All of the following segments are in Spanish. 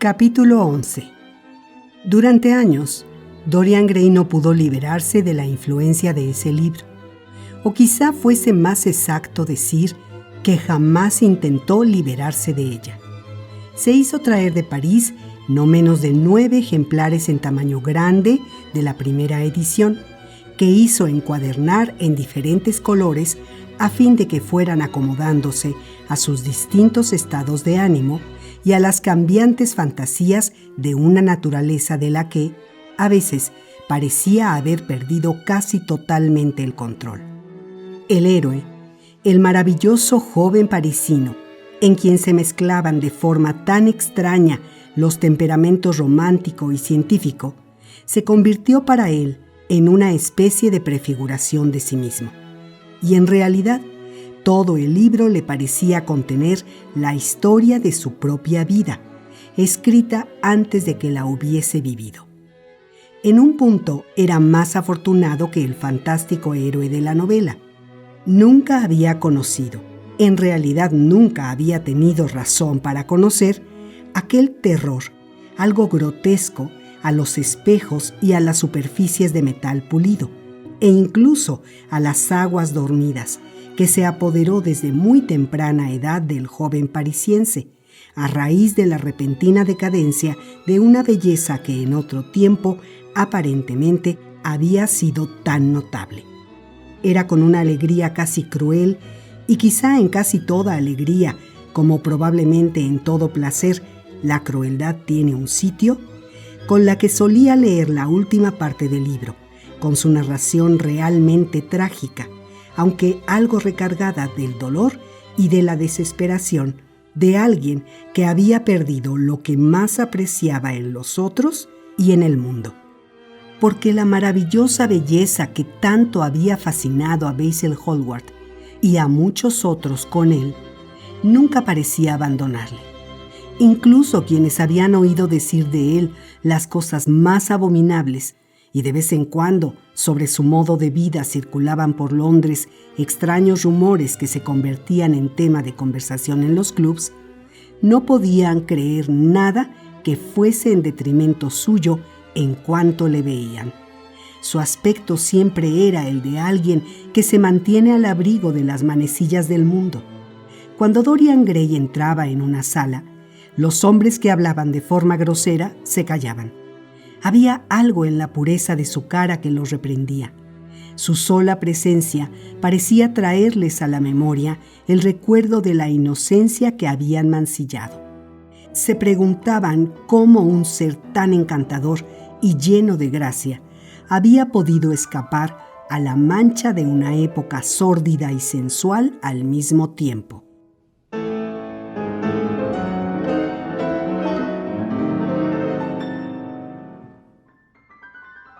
Capítulo 11. Durante años, Dorian Gray no pudo liberarse de la influencia de ese libro. O quizá fuese más exacto decir que jamás intentó liberarse de ella. Se hizo traer de París no menos de 9 ejemplares en tamaño grande de la primera edición, que hizo encuadernar en diferentes colores a fin de que fueran acomodándose a sus distintos estados de ánimo y a las cambiantes fantasías de una naturaleza de la que, a veces, parecía haber perdido casi totalmente el control. El héroe, el maravilloso joven parisino, en quien se mezclaban de forma tan extraña los temperamentos romántico y científico, se convirtió para él en una especie de prefiguración de sí mismo. Y en realidad, todo el libro le parecía contener la historia de su propia vida, escrita antes de que la hubiese vivido. En un punto era más afortunado que el fantástico héroe de la novela. Nunca había conocido, en realidad nunca había tenido razón para conocer, aquel terror, algo grotesco, a los espejos y a las superficies de metal pulido, e incluso a las aguas dormidas, que se apoderó desde muy temprana edad del joven parisiense, a raíz de la repentina decadencia de una belleza que en otro tiempo aparentemente había sido tan notable. Era con una alegría casi cruel, y quizá en casi toda alegría, como probablemente en todo placer, la crueldad tiene un sitio, con la que solía leer la última parte del libro, con su narración realmente trágica, aunque algo recargada del dolor y de la desesperación de alguien que había perdido lo que más apreciaba en los otros y en el mundo. Porque la maravillosa belleza que tanto había fascinado a Basil Hallward y a muchos otros con él, nunca parecía abandonarle. Incluso quienes habían oído decir de él las cosas más abominables, y de vez en cuando sobre su modo de vida circulaban por Londres extraños rumores que se convertían en tema de conversación en los clubs, no podían creer nada que fuese en detrimento suyo en cuanto le veían. Su aspecto siempre era el de alguien que se mantiene al abrigo de las manecillas del mundo. Cuando Dorian Gray entraba en una sala, los hombres que hablaban de forma grosera se callaban. Había algo en la pureza de su cara que los reprendía. Su sola presencia parecía traerles a la memoria el recuerdo de la inocencia que habían mancillado. Se preguntaban cómo un ser tan encantador y lleno de gracia había podido escapar a la mancha de una época sórdida y sensual al mismo tiempo.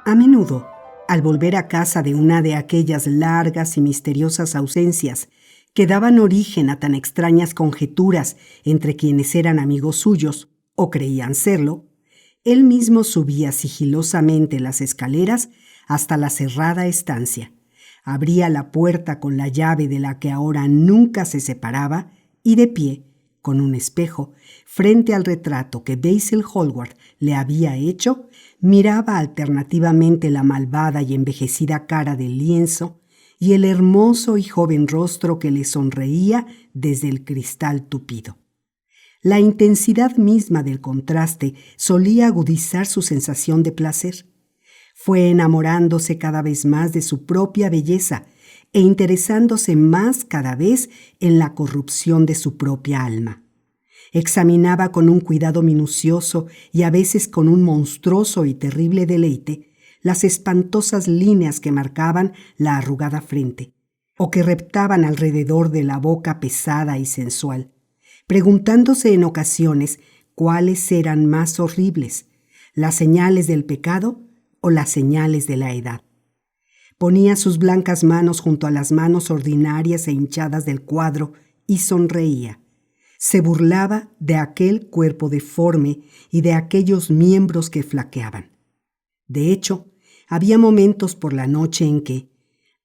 A menudo, al volver a casa de una de aquellas largas y misteriosas ausencias que daban origen a tan extrañas conjeturas entre quienes eran amigos suyos o creían serlo, él mismo subía sigilosamente las escaleras hasta la cerrada estancia, abría la puerta con la llave de la que ahora nunca se separaba y de pie, con un espejo, frente al retrato que Basil Hallward le había hecho, miraba alternativamente la malvada y envejecida cara del lienzo y el hermoso y joven rostro que le sonreía desde el cristal tupido. La intensidad misma del contraste solía agudizar su sensación de placer. Fue enamorándose cada vez más de su propia belleza e interesándose más cada vez en la corrupción de su propia alma. Examinaba con un cuidado minucioso y a veces con un monstruoso y terrible deleite las espantosas líneas que marcaban la arrugada frente o que reptaban alrededor de la boca pesada y sensual, preguntándose en ocasiones cuáles eran más horribles, las señales del pecado o las señales de la edad. Ponía sus blancas manos junto a las manos ordinarias e hinchadas del cuadro y sonreía. Se burlaba de aquel cuerpo deforme y de aquellos miembros que flaqueaban. De hecho, había momentos por la noche en que,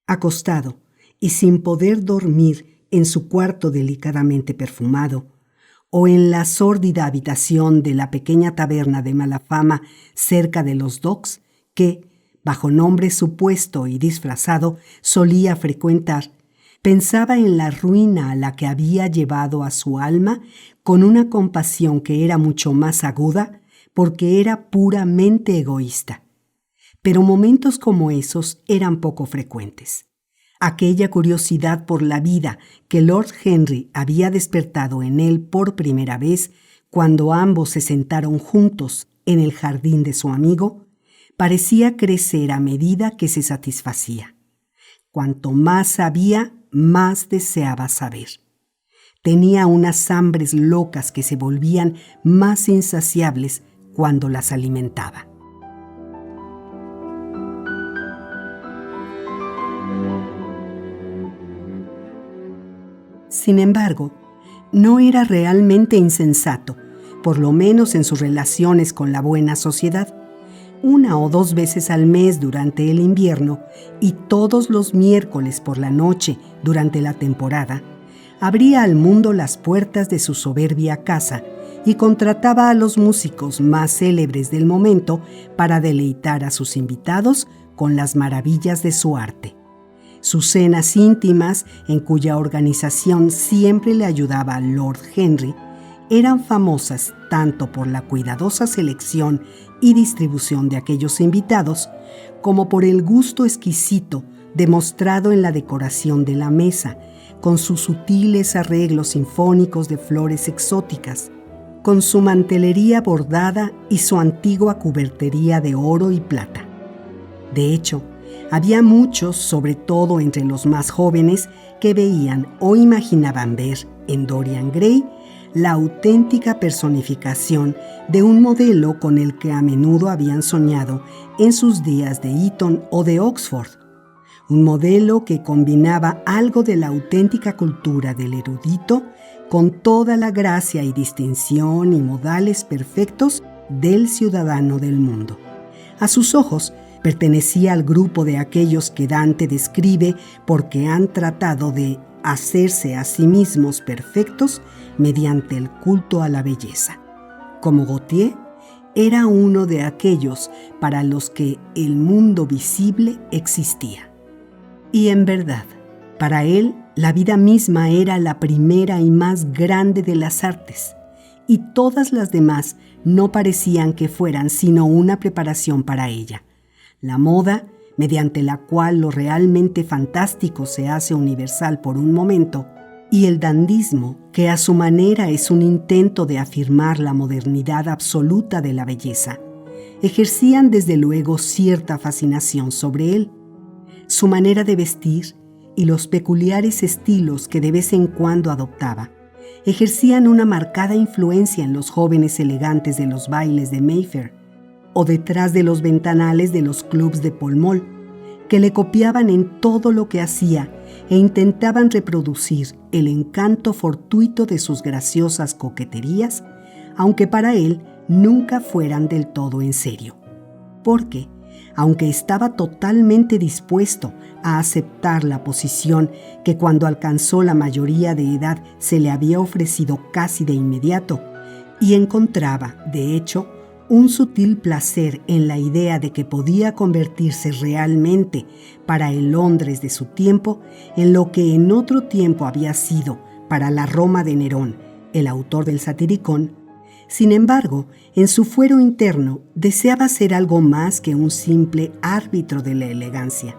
acostado y sin poder dormir en su cuarto delicadamente perfumado, o en la sórdida habitación de la pequeña taberna de mala fama cerca de los docks que, bajo nombre supuesto y disfrazado, solía frecuentar, pensaba en la ruina a la que había llevado a su alma con una compasión que era mucho más aguda porque era puramente egoísta. Pero momentos como esos eran poco frecuentes. Aquella curiosidad por la vida que Lord Henry había despertado en él por primera vez cuando ambos se sentaron juntos en el jardín de su amigo, parecía crecer a medida que se satisfacía. Cuanto más sabía, más deseaba saber. Tenía unas hambres locas que se volvían más insaciables cuando las alimentaba. Sin embargo, no era realmente insensato, por lo menos en sus relaciones con la buena sociedad. 1 o 2 veces al mes durante el invierno y todos los miércoles por la noche durante la temporada, abría al mundo las puertas de su soberbia casa y contrataba a los músicos más célebres del momento para deleitar a sus invitados con las maravillas de su arte. Sus cenas íntimas, en cuya organización siempre le ayudaba Lord Henry, eran famosas tanto por la cuidadosa selección y distribución de aquellos invitados, como por el gusto exquisito demostrado en la decoración de la mesa, con sus sutiles arreglos sinfónicos de flores exóticas, con su mantelería bordada y su antigua cubertería de oro y plata. De hecho, había muchos, sobre todo entre los más jóvenes, que veían o imaginaban ver en Dorian Gray la auténtica personificación de un modelo con el que a menudo habían soñado en sus días de Eton o de Oxford. Un modelo que combinaba algo de la auténtica cultura del erudito con toda la gracia y distinción y modales perfectos del ciudadano del mundo. A sus ojos, pertenecía al grupo de aquellos que Dante describe porque han tratado de hacerse a sí mismos perfectos mediante el culto a la belleza. Como Gautier, era uno de aquellos para los que el mundo visible existía. Y en verdad, para él, la vida misma era la primera y más grande de las artes, y todas las demás no parecían que fueran sino una preparación para ella. La moda, mediante la cual lo realmente fantástico se hace universal por un momento, y el dandismo, que a su manera es un intento de afirmar la modernidad absoluta de la belleza, ejercían desde luego cierta fascinación sobre él. Su manera de vestir y los peculiares estilos que de vez en cuando adoptaba ejercían una marcada influencia en los jóvenes elegantes de los bailes de Mayfair o detrás de los ventanales de los clubs de Pall Mall, que le copiaban en todo lo que hacía e intentaban reproducir el encanto fortuito de sus graciosas coqueterías, aunque para él nunca fueran del todo en serio. Porque, aunque estaba totalmente dispuesto a aceptar la posición que cuando alcanzó la mayoría de edad se le había ofrecido casi de inmediato, y encontraba, de hecho, un sutil placer en la idea de que podía convertirse realmente para el Londres de su tiempo en lo que en otro tiempo había sido para la Roma de Nerón, el autor del Satiricón. Sin embargo, en su fuero interno deseaba ser algo más que un simple árbitro de la elegancia,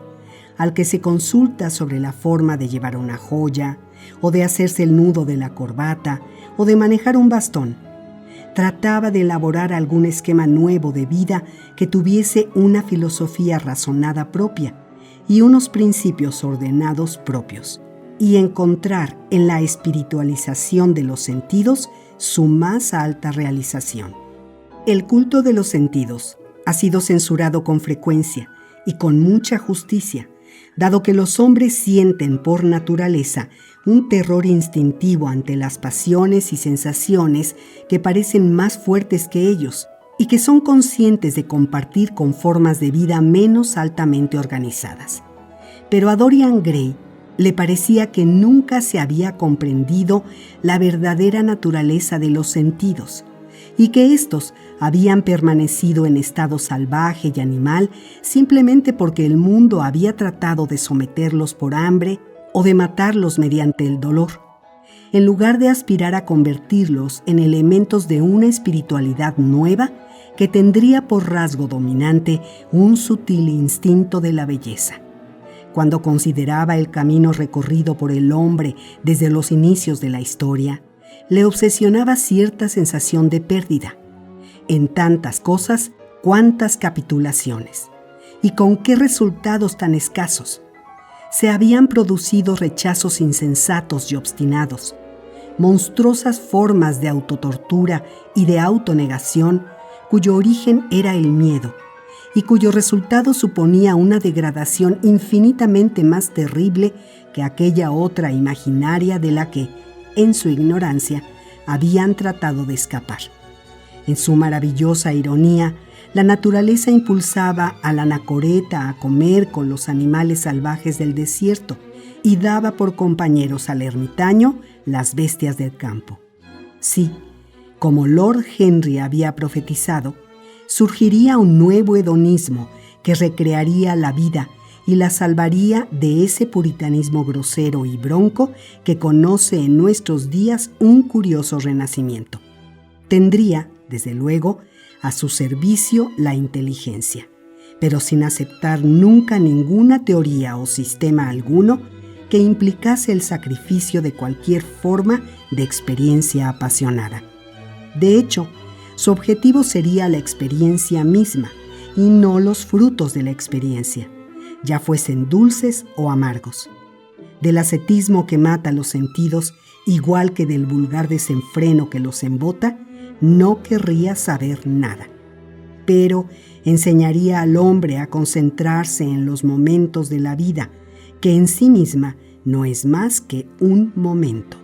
al que se consulta sobre la forma de llevar una joya, o de hacerse el nudo de la corbata, o de manejar un bastón. Trataba de elaborar algún esquema nuevo de vida que tuviese una filosofía razonada propia y unos principios ordenados propios, y encontrar en la espiritualización de los sentidos su más alta realización. El culto de los sentidos ha sido censurado con frecuencia y con mucha justicia, dado que los hombres sienten por naturaleza un terror instintivo ante las pasiones y sensaciones que parecen más fuertes que ellos y que son conscientes de compartir con formas de vida menos altamente organizadas. Pero a Dorian Gray Le parecía que nunca se había comprendido la verdadera naturaleza de los sentidos y que éstos habían permanecido en estado salvaje y animal simplemente porque el mundo había tratado de someterlos por hambre o de matarlos mediante el dolor, en lugar de aspirar a convertirlos en elementos de una espiritualidad nueva que tendría por rasgo dominante un sutil instinto de la belleza. Cuando consideraba el camino recorrido por el hombre desde los inicios de la historia, le obsesionaba cierta sensación de pérdida. En tantas cosas, cuántas capitulaciones. ¿Y con qué resultados tan escasos? Se habían producido rechazos insensatos y obstinados, monstruosas formas de autotortura y de autonegación cuyo origen era el miedo y cuyo resultado suponía una degradación infinitamente más terrible que aquella otra imaginaria de la que, en su ignorancia, habían tratado de escapar. En su maravillosa ironía, la naturaleza impulsaba al anacoreta a comer con los animales salvajes del desierto y daba por compañeros al ermitaño las bestias del campo. Sí, como Lord Henry había profetizado, surgiría un nuevo hedonismo que recrearía la vida y la salvaría de ese puritanismo grosero y bronco que conoce en nuestros días un curioso renacimiento. Tendría, desde luego, a su servicio la inteligencia, pero sin aceptar nunca ninguna teoría o sistema alguno que implicase el sacrificio de cualquier forma de experiencia apasionada. De hecho, su objetivo sería la experiencia misma y no los frutos de la experiencia, ya fuesen dulces o amargos. Del ascetismo que mata los sentidos, igual que del vulgar desenfreno que los embota, no querría saber nada. Pero enseñaría al hombre a concentrarse en los momentos de la vida, que en sí misma no es más que un momento.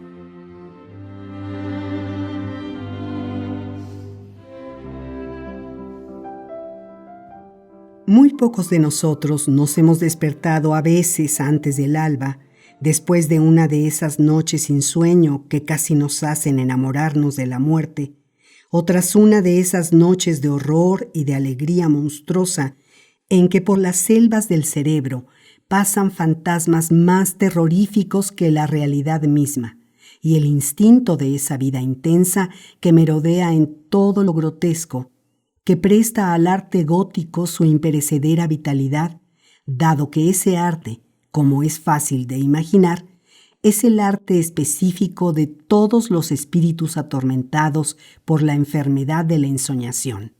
Muy pocos de nosotros nos hemos despertado a veces antes del alba, después de una de esas noches sin sueño que casi nos hacen enamorarnos de la muerte, o tras una de esas noches de horror y de alegría monstruosa en que por las selvas del cerebro pasan fantasmas más terroríficos que la realidad misma, y el instinto de esa vida intensa que merodea en todo lo grotesco, que presta al arte gótico su imperecedera vitalidad, dado que ese arte, como es fácil de imaginar, es el arte específico de todos los espíritus atormentados por la enfermedad de la ensoñación.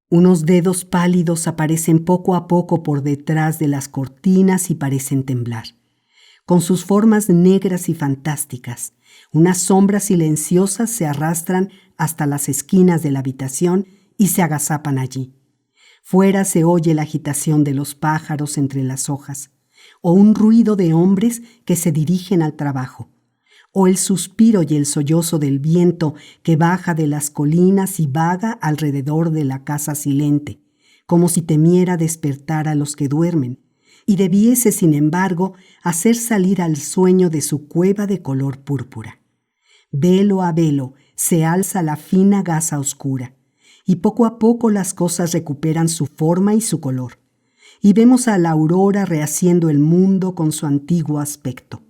Unos dedos pálidos aparecen poco a poco por detrás de las cortinas y parecen temblar. Con sus formas negras y fantásticas, unas sombras silenciosas se arrastran hasta las esquinas de la habitación y se agazapan allí. Fuera se oye la agitación de los pájaros entre las hojas, o un ruido de hombres que se dirigen al trabajo, o el suspiro y el sollozo del viento que baja de las colinas y vaga alrededor de la casa silente, como si temiera despertar a los que duermen, y debiese, sin embargo, hacer salir al sueño de su cueva de color púrpura. Velo a velo se alza la fina gasa oscura, y poco a poco las cosas recuperan su forma y su color, y vemos a la aurora rehaciendo el mundo con su antiguo aspecto.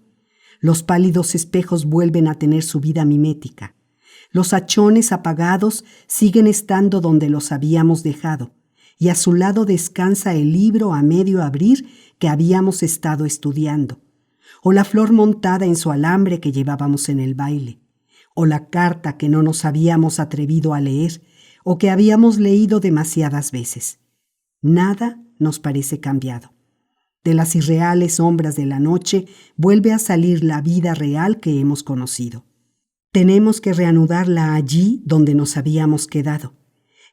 Los pálidos espejos vuelven a tener su vida mimética. Los hachones apagados siguen estando donde los habíamos dejado, y a su lado descansa el libro a medio abrir que habíamos estado estudiando, o la flor montada en su alambre que llevábamos en el baile, o la carta que no nos habíamos atrevido a leer, o que habíamos leído demasiadas veces. Nada nos parece cambiado. De las irreales sombras de la noche vuelve a salir la vida real que hemos conocido. Tenemos que reanudarla allí donde nos habíamos quedado.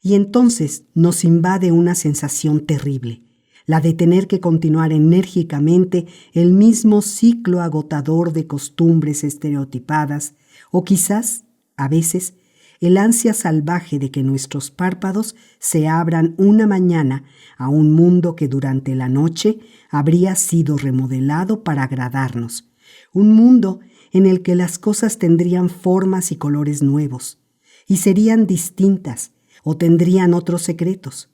Y entonces nos invade una sensación terrible, la de tener que continuar enérgicamente el mismo ciclo agotador de costumbres estereotipadas, o quizás, a veces, el ansia salvaje de que nuestros párpados se abran una mañana a un mundo que durante la noche habría sido remodelado para agradarnos, un mundo en el que las cosas tendrían formas y colores nuevos, y serían distintas o tendrían otros secretos,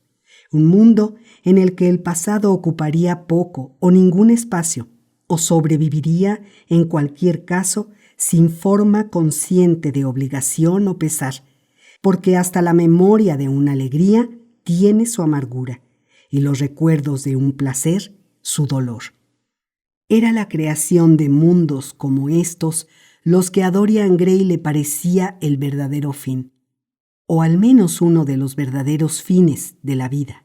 un mundo en el que el pasado ocuparía poco o ningún espacio, o sobreviviría, en cualquier caso, sin forma consciente de obligación o pesar, porque hasta la memoria de una alegría tiene su amargura y los recuerdos de un placer su dolor. Era la creación de mundos como estos los que a Dorian Gray le parecía el verdadero fin, o al menos uno de los verdaderos fines de la vida.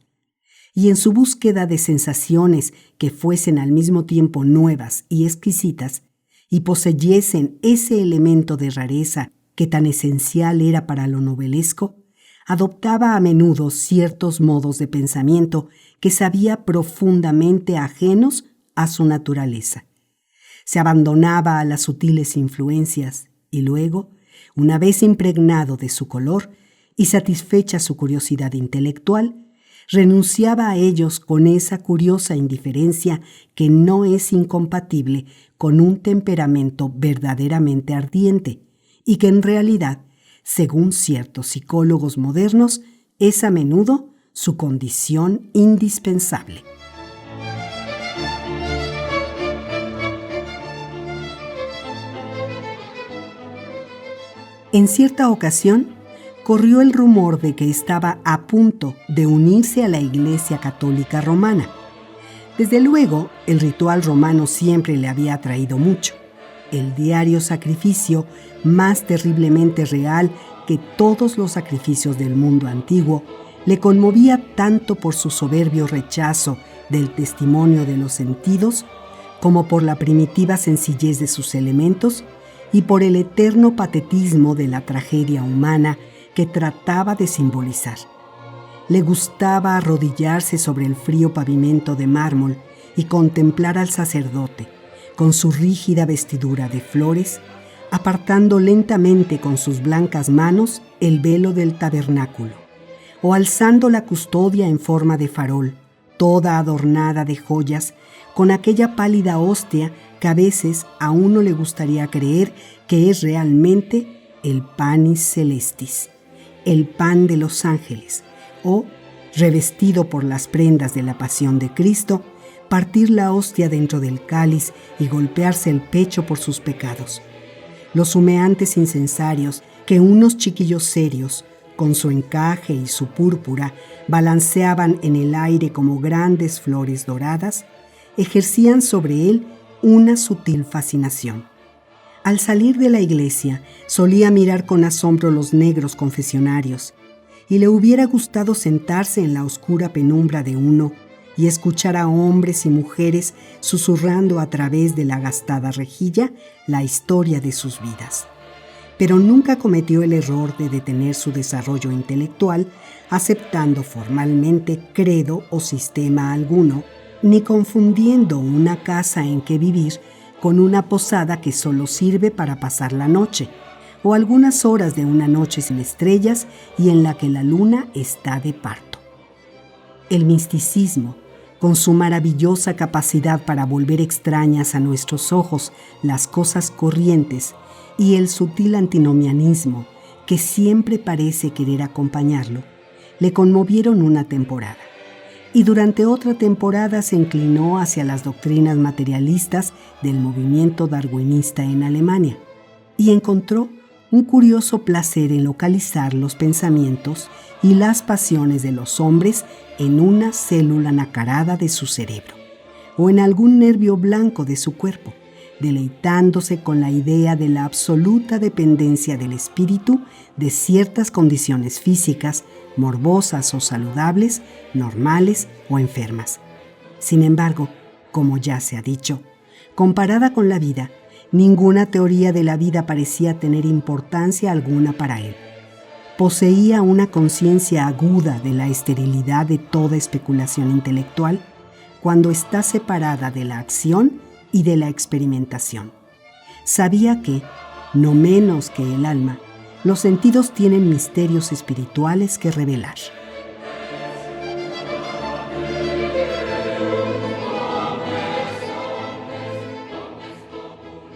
Y en su búsqueda de sensaciones que fuesen al mismo tiempo nuevas y exquisitas, y poseyesen ese elemento de rareza que tan esencial era para lo novelesco, adoptaba a menudo ciertos modos de pensamiento que sabía profundamente ajenos a su naturaleza. Se abandonaba a las sutiles influencias y luego, una vez impregnado de su color y satisfecha su curiosidad intelectual, renunciaba a ellos con esa curiosa indiferencia que no es incompatible con un temperamento verdaderamente ardiente y que en realidad, según ciertos psicólogos modernos, es a menudo su condición indispensable. En cierta ocasión, corrió el rumor de que estaba a punto de unirse a la Iglesia Católica Romana. Desde luego, el ritual romano siempre le había atraído mucho. El diario sacrificio, más terriblemente real que todos los sacrificios del mundo antiguo, le conmovía tanto por su soberbio rechazo del testimonio de los sentidos, como por la primitiva sencillez de sus elementos y por el eterno patetismo de la tragedia humana que trataba de simbolizar. Le gustaba arrodillarse sobre el frío pavimento de mármol y contemplar al sacerdote, con su rígida vestidura de flores, apartando lentamente con sus blancas manos el velo del tabernáculo, o alzando la custodia en forma de farol, toda adornada de joyas, con aquella pálida hostia que a veces a uno le gustaría creer que es realmente el panis celestis, el pan de los ángeles, o, revestido por las prendas de la pasión de Cristo, partir la hostia dentro del cáliz y golpearse el pecho por sus pecados. Los humeantes incensarios que unos chiquillos serios, con su encaje y su púrpura, balanceaban en el aire como grandes flores doradas, ejercían sobre él una sutil fascinación. Al salir de la iglesia, solía mirar con asombro los negros confesionarios, y le hubiera gustado sentarse en la oscura penumbra de uno y escuchar a hombres y mujeres susurrando a través de la gastada rejilla la historia de sus vidas. Pero nunca cometió el error de detener su desarrollo intelectual aceptando formalmente credo o sistema alguno, ni confundiendo una casa en que vivir con una posada que solo sirve para pasar la noche, o algunas horas de una noche sin estrellas y en la que la luna está de parto. El misticismo, con su maravillosa capacidad para volver extrañas a nuestros ojos las cosas corrientes, y el sutil antinomianismo, que siempre parece querer acompañarlo, le conmovieron una temporada. Y durante otra temporada se inclinó hacia las doctrinas materialistas del movimiento darwinista en Alemania y encontró un curioso placer en localizar los pensamientos y las pasiones de los hombres en una célula nacarada de su cerebro o en algún nervio blanco de su cuerpo, deleitándose con la idea de la absoluta dependencia del espíritu de ciertas condiciones físicas, morbosas o saludables, normales o enfermas. Sin embargo, como ya se ha dicho, comparada con la vida, ninguna teoría de la vida parecía tener importancia alguna para él. Poseía una conciencia aguda de la esterilidad de toda especulación intelectual cuando está separada de la acción y de la experimentación. Sabía que, no menos que el alma, los sentidos tienen misterios espirituales que revelar.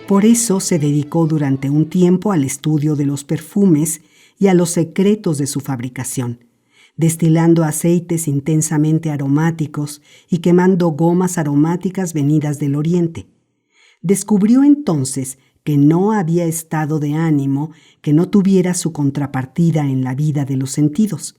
Por eso se dedicó durante un tiempo al estudio de los perfumes y a los secretos de su fabricación, destilando aceites intensamente aromáticos y quemando gomas aromáticas venidas del Oriente. Descubrió entonces que no había estado de ánimo que no tuviera su contrapartida en la vida de los sentidos,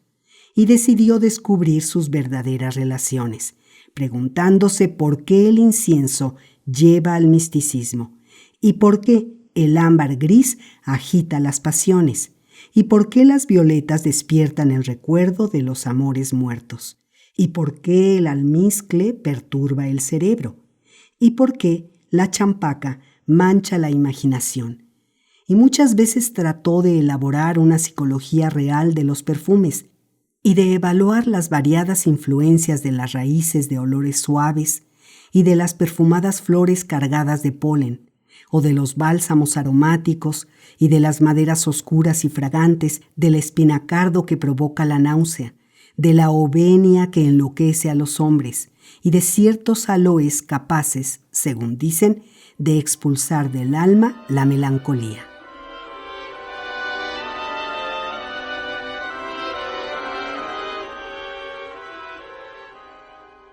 y decidió descubrir sus verdaderas relaciones, preguntándose por qué el incienso lleva al misticismo, y por qué el ámbar gris agita las pasiones, y por qué las violetas despiertan el recuerdo de los amores muertos, y por qué el almizcle perturba el cerebro, y por qué la champaca mancha la imaginación. Y muchas veces trató de elaborar una psicología real de los perfumes y de evaluar las variadas influencias de las raíces de olores suaves y de las perfumadas flores cargadas de polen, o de los bálsamos aromáticos y de las maderas oscuras y fragantes, del espinacardo que provoca la náusea, de la ovenia que enloquece a los hombres y de ciertos aloes capaces, según dicen, de expulsar del alma la melancolía.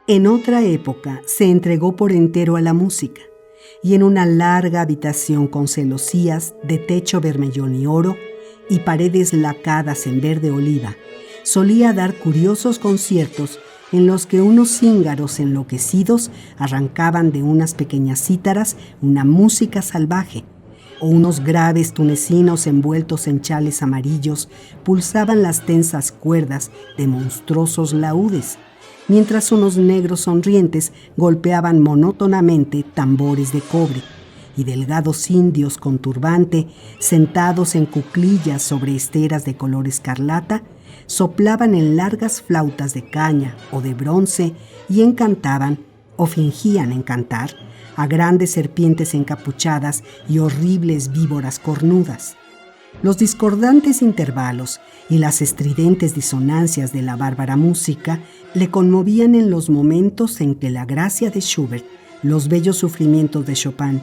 En otra época se entregó por entero a la música, y en una larga habitación con celosías de techo bermellón y oro y paredes lacadas en verde oliva, solía dar curiosos conciertos en los que unos cíngaros enloquecidos arrancaban de unas pequeñas cítaras una música salvaje, o unos graves tunecinos envueltos en chales amarillos pulsaban las tensas cuerdas de monstruosos laúdes, mientras unos negros sonrientes golpeaban monótonamente tambores de cobre, y delgados indios con turbante, sentados en cuclillas sobre esteras de color escarlata, soplaban en largas flautas de caña o de bronce y encantaban, o fingían encantar, a grandes serpientes encapuchadas y horribles víboras cornudas. Los discordantes intervalos y las estridentes disonancias de la bárbara música le conmovían en los momentos en que la gracia de Schubert, los bellos sufrimientos de Chopin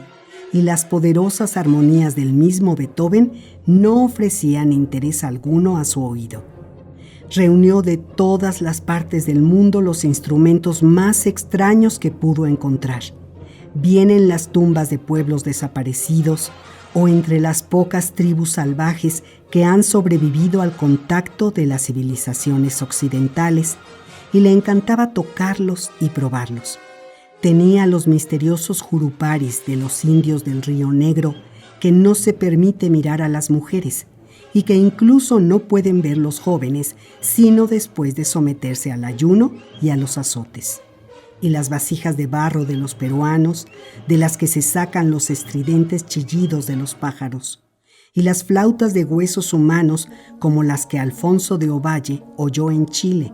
y las poderosas armonías del mismo Beethoven no ofrecían interés alguno a su oído. Reunió de todas las partes del mundo los instrumentos más extraños que pudo encontrar, bien en las tumbas de pueblos desaparecidos o entre las pocas tribus salvajes que han sobrevivido al contacto de las civilizaciones occidentales, y le encantaba tocarlos y probarlos. Tenía los misteriosos juruparis de los indios del Río Negro que no se permite mirar a las mujeres y que incluso no pueden ver los jóvenes sino después de someterse al ayuno y a los azotes. Y las vasijas de barro de los peruanos, de las que se sacan los estridentes chillidos de los pájaros, y las flautas de huesos humanos como las que Alfonso de Ovalle oyó en Chile,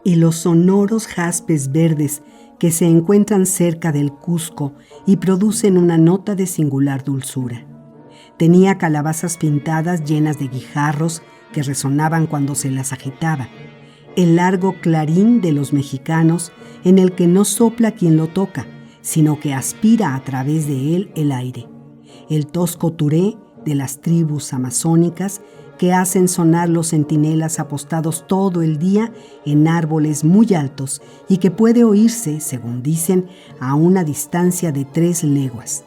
y los sonoros jaspes verdes que se encuentran cerca del Cusco y producen una nota de singular dulzura. Tenía calabazas pintadas llenas de guijarros que resonaban cuando se las agitaba, el largo clarín de los mexicanos en el que no sopla quien lo toca, sino que aspira a través de él el aire, el tosco turé de las tribus amazónicas que hacen sonar los centinelas apostados todo el día en árboles muy altos y que puede oírse, según dicen, a una distancia de 3 leguas.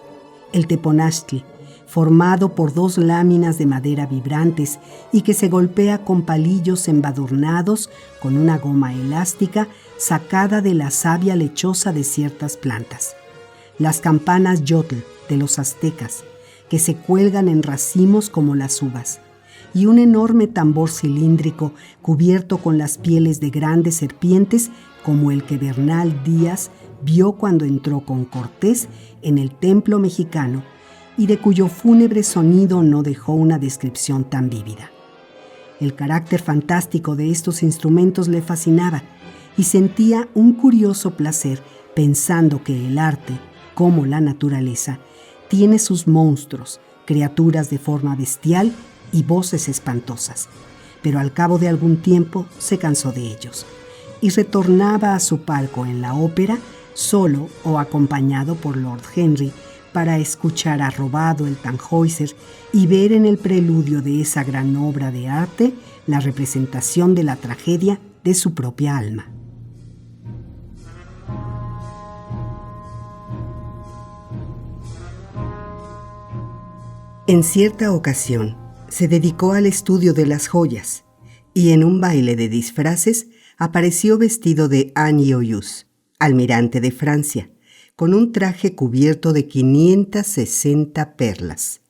El teponaztli, formado por 2 láminas de madera vibrantes y que se golpea con palillos embadurnados con una goma elástica sacada de la savia lechosa de ciertas plantas. Las campanas yotl de los aztecas, que se cuelgan en racimos como las uvas, y un enorme tambor cilíndrico cubierto con las pieles de grandes serpientes como el que Bernal Díaz vio cuando entró con Cortés en el templo mexicano y de cuyo fúnebre sonido no dejó una descripción tan vívida. El carácter fantástico de estos instrumentos le fascinaba y sentía un curioso placer pensando que el arte, como la naturaleza, tiene sus monstruos, criaturas de forma bestial y voces espantosas, pero al cabo de algún tiempo se cansó de ellos y retornaba a su palco en la ópera solo o acompañado por Lord Henry para escuchar arrobado el Tannhäuser y ver en el preludio de esa gran obra de arte la representación de la tragedia de su propia alma. En cierta ocasión se dedicó al estudio de las joyas y en un baile de disfraces apareció vestido de Agnious, almirante de Francia, con un traje cubierto de 560 perlas.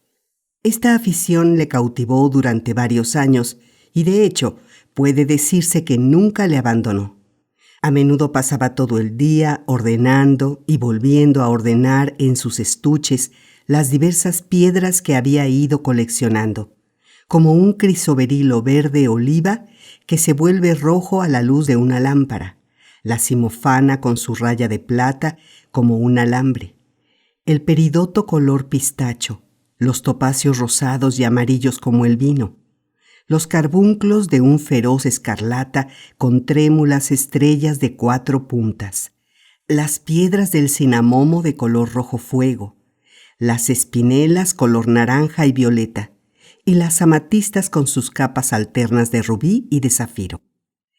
Esta afición le cautivó durante varios años y, de hecho, puede decirse que nunca le abandonó. A menudo pasaba todo el día ordenando y volviendo a ordenar en sus estuches las diversas piedras que había ido coleccionando, como un crisoberilo verde oliva que se vuelve rojo a la luz de una lámpara, la simofana con su raya de plata como un alambre, el peridoto color pistacho, los topacios rosados y amarillos como el vino, los carbunclos de un feroz escarlata con trémulas estrellas de 4 puntas, las piedras del cinamomo de color rojo fuego, las espinelas color naranja y violeta, y las amatistas con sus capas alternas de rubí y de zafiro.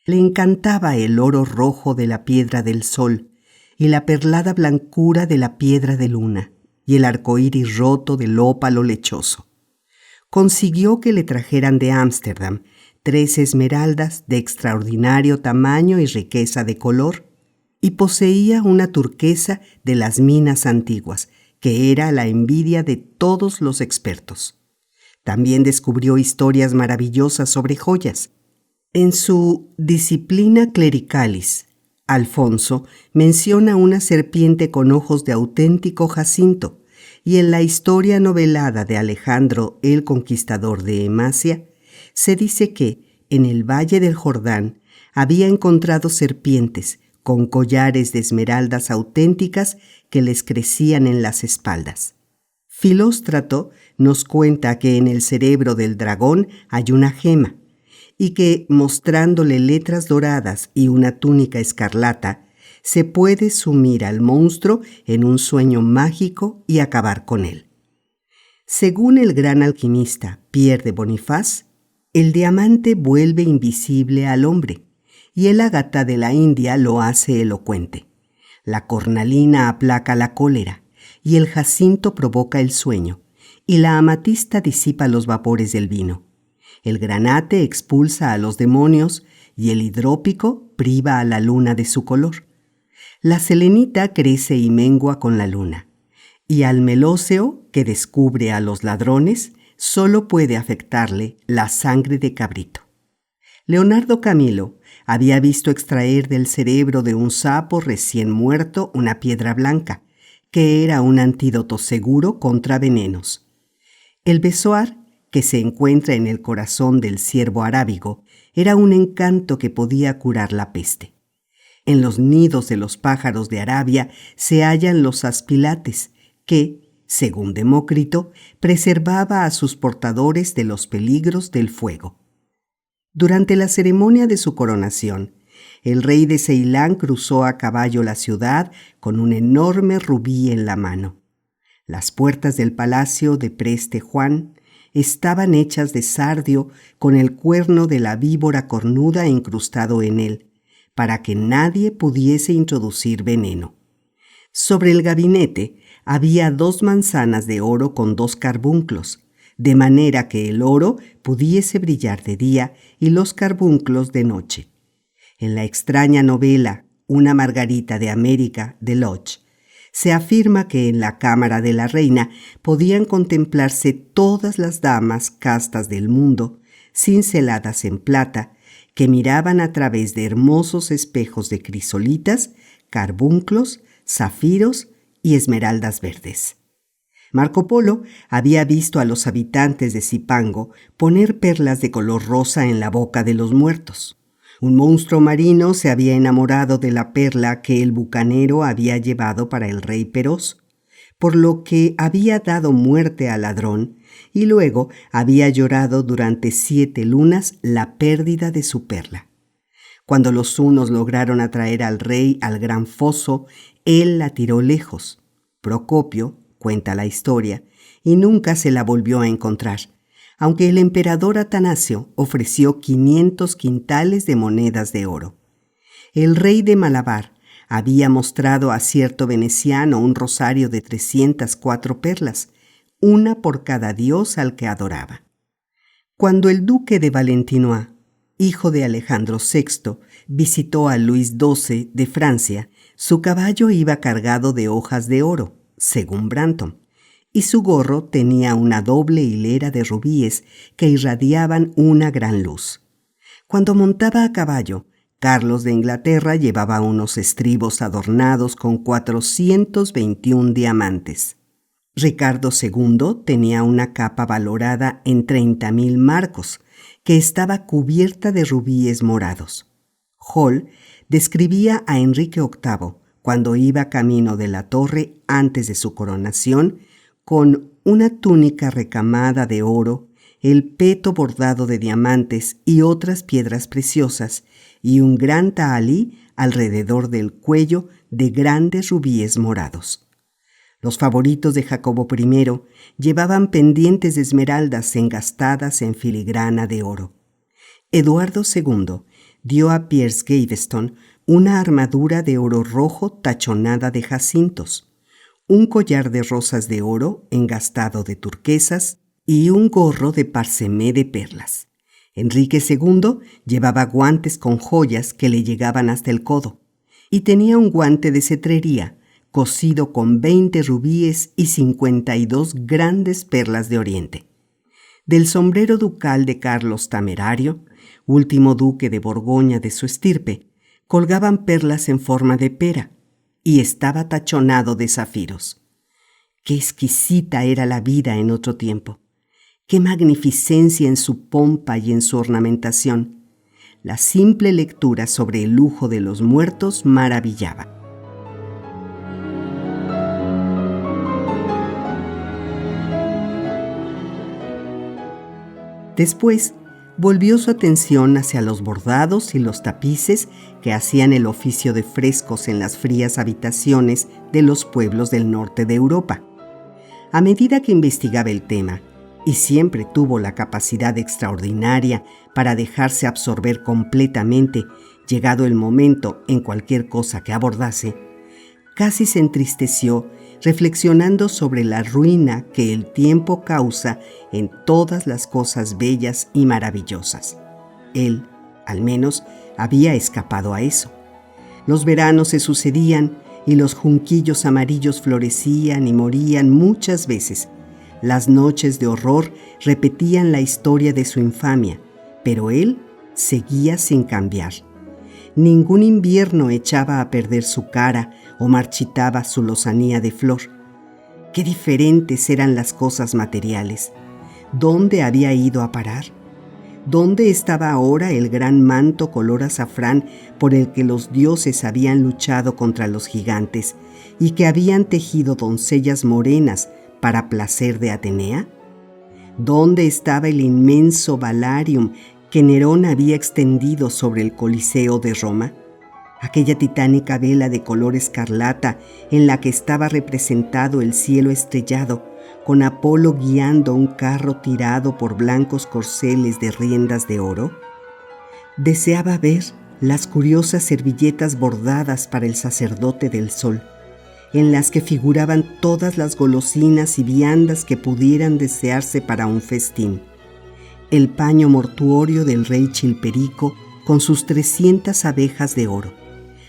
Le encantaba el oro rojo de la piedra del sol y la perlada blancura de la piedra de luna y el arcoíris roto del ópalo lechoso. Consiguió que le trajeran de Ámsterdam 3 esmeraldas de extraordinario tamaño y riqueza de color, y poseía una turquesa de las minas antiguas, que era la envidia de todos los expertos. También descubrió historias maravillosas sobre joyas. En su Disciplina Clericalis, Alfonso menciona una serpiente con ojos de auténtico jacinto, y en la historia novelada de Alejandro el Conquistador de Emasia, se dice que en el Valle del Jordán había encontrado serpientes con collares de esmeraldas auténticas que les crecían en las espaldas. Filóstrato nos cuenta que en el cerebro del dragón hay una gema y que, mostrándole letras doradas y una túnica escarlata, se puede sumir al monstruo en un sueño mágico y acabar con él. Según el gran alquimista Pierre de Boniface, el diamante vuelve invisible al hombre y el ágata de la India lo hace elocuente. La cornalina aplaca la cólera y el jacinto provoca el sueño, y la amatista disipa los vapores del vino. El granate expulsa a los demonios y el hidrópico priva a la luna de su color. La selenita crece y mengua con la luna, y al melóceo, que descubre a los ladrones, solo puede afectarle la sangre de cabrito. Leonardo Camilo había visto extraer del cerebro de un sapo recién muerto una piedra blanca, que era un antídoto seguro contra venenos. El besoar, que se encuentra en el corazón del ciervo arábigo, era un encanto que podía curar la peste. En los nidos de los pájaros de Arabia se hallan los aspilates, que, según Demócrito, preservaba a sus portadores de los peligros del fuego. Durante la ceremonia de su coronación, el rey de Ceilán cruzó a caballo la ciudad con un enorme rubí en la mano. Las puertas del palacio de Preste Juan estaban hechas de sardio con el cuerno de la víbora cornuda incrustado en él, para que nadie pudiese introducir veneno. Sobre el gabinete había 2 manzanas de oro con 2 carbunclos, de manera que el oro pudiese brillar de día y los carbunclos de noche. En la extraña novela Una Margarita de América de Lodge, se afirma que en la cámara de la reina podían contemplarse todas las damas castas del mundo, cinceladas en plata, que miraban a través de hermosos espejos de crisolitas, carbunclos, zafiros y esmeraldas verdes. Marco Polo había visto a los habitantes de Cipango poner perlas de color rosa en la boca de los muertos. Un monstruo marino se había enamorado de la perla que el bucanero había llevado para el rey Perós. por lo que había dado muerte al ladrón y luego había llorado durante 7 lunas la pérdida de su perla. Cuando los hunos lograron atraer al rey al gran foso, él la tiró lejos. Procopio cuenta la historia y nunca se la volvió a encontrar, aunque el emperador Atanasio ofreció 500 quintales de monedas de oro. El rey de Malabar había mostrado a cierto veneciano un rosario de 304 perlas, una por cada dios al que adoraba. Cuando el duque de Valentinois, hijo de Alejandro VI, visitó a Luis XII de Francia, su caballo iba cargado de hojas de oro, según Branton, y su gorro tenía una doble hilera de rubíes que irradiaban una gran luz. Cuando montaba a caballo, Carlos de Inglaterra llevaba unos estribos adornados con 421 diamantes. Ricardo II tenía una capa valorada en 30.000 marcos, que estaba cubierta de rubíes morados. Hall describía a Enrique VIII cuando iba camino de la torre antes de su coronación, con una túnica recamada de oro, el peto bordado de diamantes y otras piedras preciosas, y un gran tahalí alrededor del cuello de grandes rubíes morados. Los favoritos de Jacobo I llevaban pendientes de esmeraldas engastadas en filigrana de oro. Eduardo II dio a Piers Gaveston una armadura de oro rojo tachonada de jacintos, un collar de rosas de oro engastado de turquesas y un gorro de parsemé de perlas. Enrique II llevaba guantes con joyas que le llegaban hasta el codo y tenía un guante de cetrería cosido con 20 rubíes y 52 grandes perlas de Oriente. Del sombrero ducal de Carlos Temerario, último duque de Borgoña de su estirpe, colgaban perlas en forma de pera y estaba tachonado de zafiros. Qué exquisita era la vida en otro tiempo. Qué magnificencia en su pompa y en su ornamentación. La simple lectura sobre el lujo de los muertos maravillaba. Después, volvió su atención hacia los bordados y los tapices que hacían el oficio de frescos en las frías habitaciones de los pueblos del norte de Europa. A medida que investigaba el tema, y siempre tuvo la capacidad extraordinaria para dejarse absorber completamente, llegado el momento en cualquier cosa que abordase, casi se entristeció reflexionando sobre la ruina que el tiempo causa en todas las cosas bellas y maravillosas. Él, al menos, había escapado a eso. Los veranos se sucedían y los junquillos amarillos florecían y morían muchas veces. Las noches de horror repetían la historia de su infamia, pero él seguía sin cambiar. Ningún invierno echaba a perder su cara o marchitaba su lozanía de flor. Qué diferentes eran las cosas materiales. ¿Dónde había ido a parar? ¿Dónde estaba ahora el gran manto color azafrán por el que los dioses habían luchado contra los gigantes y que habían tejido doncellas morenas para placer de Atenea? ¿Dónde estaba el inmenso balarium que Nerón había extendido sobre el Coliseo de Roma? Aquella titánica vela de color escarlata en la que estaba representado el cielo estrellado, con Apolo guiando un carro tirado por blancos corceles de riendas de oro. Deseaba ver las curiosas servilletas bordadas para el sacerdote del sol, en las que figuraban todas las golosinas y viandas que pudieran desearse para un festín. El paño mortuorio del rey Chilperico con sus 300 abejas de oro,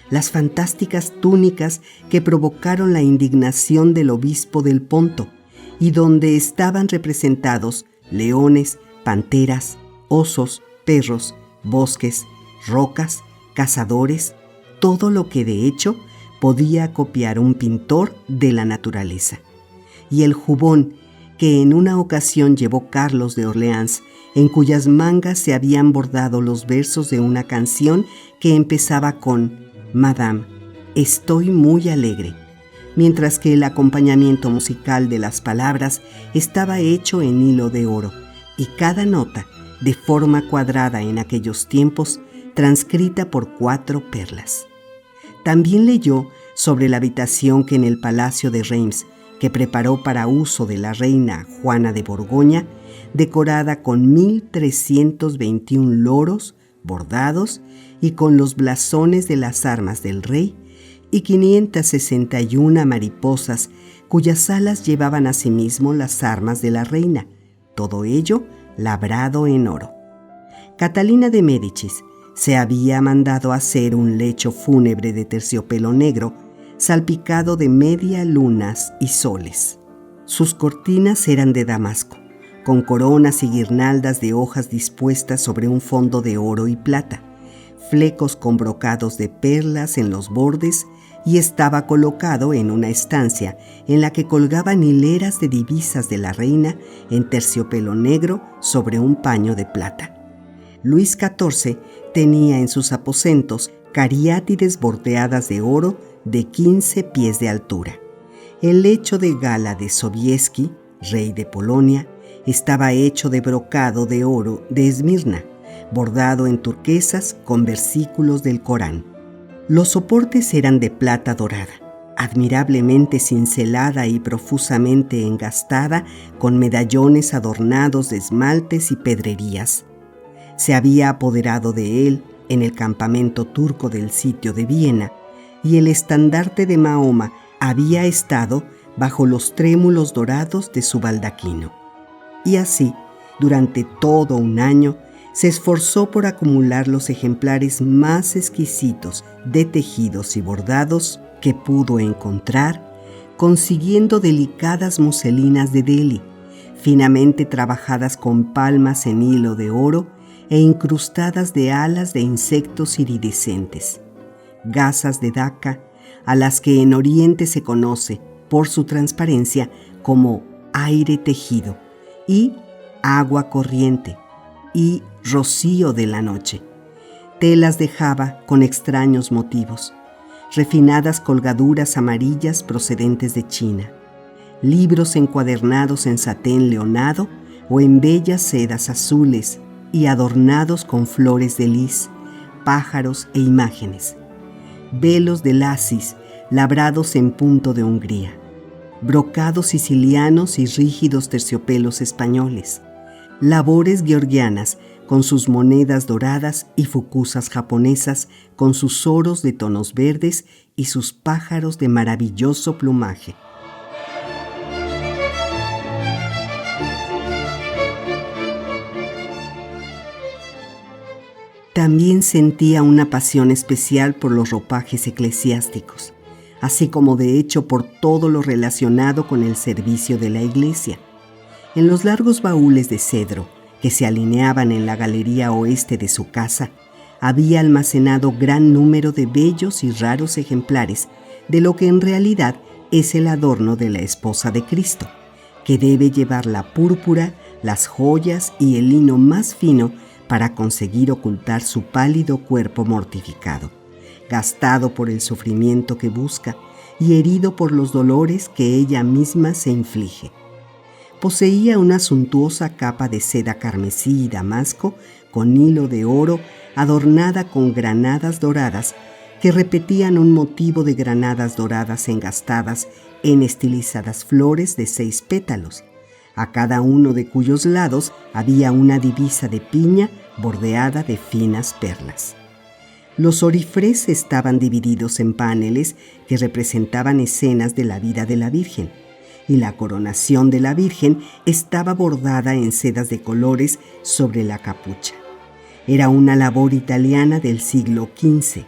las fantásticas túnicas que provocaron la indignación del obispo del Ponto y donde estaban representados leones, panteras, osos, perros, bosques, rocas, cazadores, todo lo que de hecho podía copiar un pintor de la naturaleza. Y el jubón que en una ocasión llevó Carlos de Orleans, en cuyas mangas se habían bordado los versos de una canción que empezaba con: Madame, estoy muy alegre. mientras que el acompañamiento musical de las palabras estaba hecho en hilo de oro, y cada nota, de forma cuadrada en aquellos tiempos, transcrita por 4 perlas. También leyó sobre la habitación que en el palacio de Reims, que preparó para uso de la reina Juana de Borgoña, decorada con 1.321 loros bordados y con los blasones de las armas del rey, y 561 mariposas cuyas alas llevaban asimismo las armas de la reina, todo ello labrado en oro. Catalina de Médicis se había mandado hacer un lecho fúnebre de terciopelo negro salpicado de media lunas y soles. Sus cortinas eran de damasco, con coronas y guirnaldas de hojas dispuestas sobre un fondo de oro y plata, flecos con brocados de perlas en los bordes, y estaba colocado en una estancia en la que colgaban hileras de divisas de la reina en terciopelo negro sobre un paño de plata. Luis XIV tenía en sus aposentos cariátides bordeadas de oro de 15 pies de altura. El lecho de gala de Sobieski, rey de Polonia, estaba hecho de brocado de oro de Esmirna, bordado en turquesas con versículos del Corán. Los soportes eran de plata dorada, admirablemente cincelada y profusamente engastada con medallones adornados de esmaltes y pedrerías. Se había apoderado de él en el campamento turco del sitio de Viena, y el estandarte de Mahoma había estado bajo los trémulos dorados de su baldaquino. Y así, durante todo un año, se esforzó por acumular los ejemplares más exquisitos de tejidos y bordados que pudo encontrar, consiguiendo delicadas muselinas de Delhi, finamente trabajadas con palmas en hilo de oro e incrustadas de alas de insectos iridescentes, gasas de Daca, a las que en Oriente se conoce, por su transparencia, como aire tejido, y agua corriente, y rocío de la noche, telas de Java con extraños motivos, refinadas colgaduras amarillas procedentes de China, libros encuadernados en satén leonado o en bellas sedas azules y adornados con flores de lis, pájaros e imágenes, velos de lacis labrados en punto de Hungría, brocados sicilianos y rígidos terciopelos españoles, labores georgianas con sus monedas doradas y fukuzas japonesas con sus oros de tonos verdes y sus pájaros de maravilloso plumaje. También sentía una pasión especial por los ropajes eclesiásticos, así como de hecho por todo lo relacionado con el servicio de la iglesia. En los largos baúles de cedro que se alineaban en la galería oeste de su casa, había almacenado gran número de bellos y raros ejemplares de lo que en realidad es el adorno de la esposa de Cristo, que debe llevar la púrpura, las joyas y el lino más fino para conseguir ocultar su pálido cuerpo mortificado, gastado por el sufrimiento que busca y herido por los dolores que ella misma se inflige. Poseía una suntuosa capa de seda carmesí y damasco con hilo de oro adornada con granadas doradas que repetían un motivo de granadas doradas engastadas en estilizadas flores de 6 pétalos, a cada uno de cuyos lados había una divisa de piña bordeada de finas perlas. Los orifrés estaban divididos en paneles que representaban escenas de la vida de la Virgen, y la coronación de la Virgen estaba bordada en sedas de colores sobre la capucha. Era una labor italiana del siglo XV.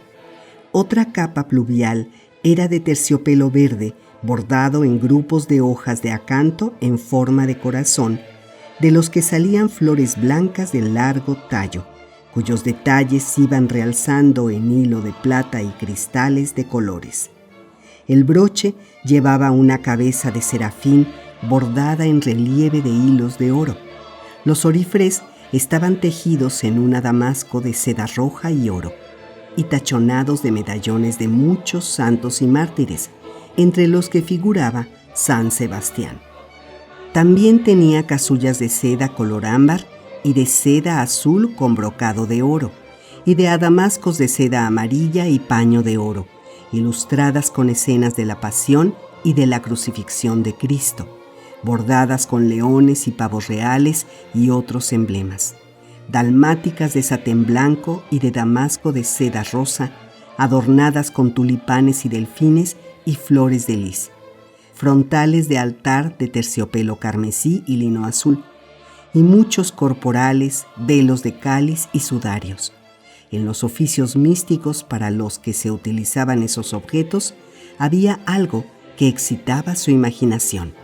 Otra capa pluvial era de terciopelo verde, bordado en grupos de hojas de acanto en forma de corazón, de los que salían flores blancas de largo tallo, cuyos detalles iban realzando en hilo de plata y cristales de colores. El broche llevaba una cabeza de serafín bordada en relieve de hilos de oro. Los orifrés estaban tejidos en una damasco de seda roja y oro, y tachonados de medallones de muchos santos y mártires, entre los que figuraba San Sebastián. También tenía casullas de seda color ámbar y de seda azul con brocado de oro, y de adamascos de seda amarilla y paño de oro, ilustradas con escenas de la Pasión y de la Crucifixión de Cristo, bordadas con leones y pavos reales y otros emblemas, dalmáticas de satén blanco y de damasco de seda rosa, adornadas con tulipanes y delfines y flores de lis, frontales de altar de terciopelo carmesí y lino azul, y muchos corporales, velos de cáliz y sudarios. En los oficios místicos para los que se utilizaban esos objetos, había algo que excitaba su imaginación.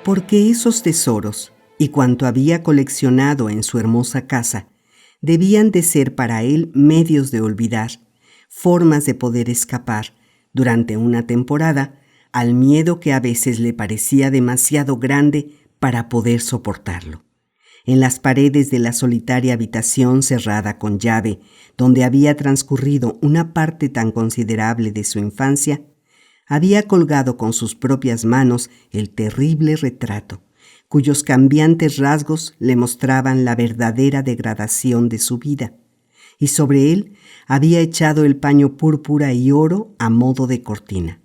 Porque esos tesoros y cuanto había coleccionado en su hermosa casa debían de ser para él medios de olvidar, formas de poder escapar, durante una temporada, al miedo que a veces le parecía demasiado grande para poder soportarlo. En las paredes de la solitaria habitación cerrada con llave, donde había transcurrido una parte tan considerable de su infancia, había colgado con sus propias manos el terrible retrato, cuyos cambiantes rasgos le mostraban la verdadera degradación de su vida, y sobre él había echado el paño púrpura y oro a modo de cortina.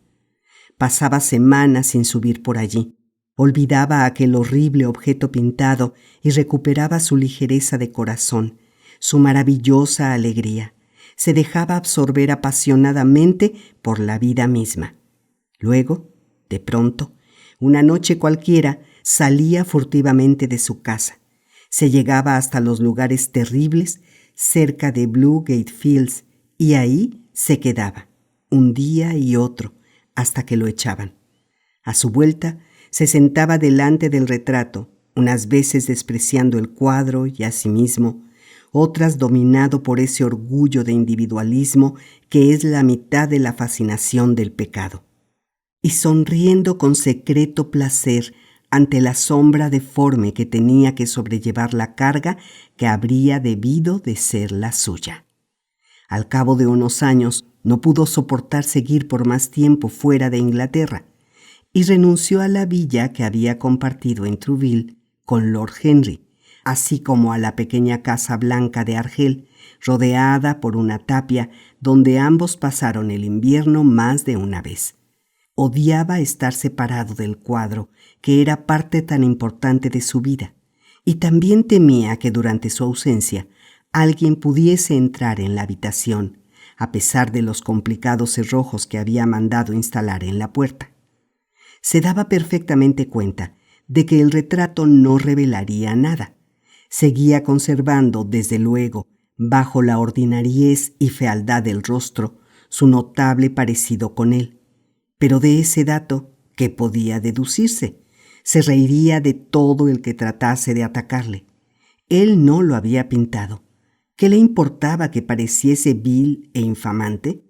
Pasaba semanas sin subir por allí, olvidaba aquel horrible objeto pintado y recuperaba su ligereza de corazón, su maravillosa alegría. Se dejaba absorber apasionadamente por la vida misma. Luego, de pronto, una noche cualquiera, salía furtivamente de su casa. Se llegaba hasta los lugares terribles cerca de Blue Gate Fields y ahí se quedaba, un día y otro, hasta que lo echaban. A su vuelta, se sentaba delante del retrato, unas veces despreciando el cuadro y a sí mismo, otras dominado por ese orgullo de individualismo que es la mitad de la fascinación del pecado, y sonriendo con secreto placer ante la sombra deforme que tenía que sobrellevar la carga que habría debido de ser la suya. Al cabo de unos años, no pudo soportar seguir por más tiempo fuera de Inglaterra y renunció a la villa que había compartido en Trouville con Lord Henry, así como a la pequeña casa blanca de Argel, rodeada por una tapia donde ambos pasaron el invierno más de una vez. Odiaba estar separado del cuadro, que era parte tan importante de su vida, y también temía que durante su ausencia alguien pudiese entrar en la habitación, a pesar de los complicados cerrojos que había mandado instalar en la puerta. Se daba perfectamente cuenta de que el retrato no revelaría nada. Seguía conservando, desde luego, bajo la ordinariez y fealdad del rostro, su notable parecido con él. Pero de ese dato, ¿qué podía deducirse? Se reiría de todo el que tratase de atacarle. Él no lo había pintado. ¿Qué le importaba que pareciese vil e infamante?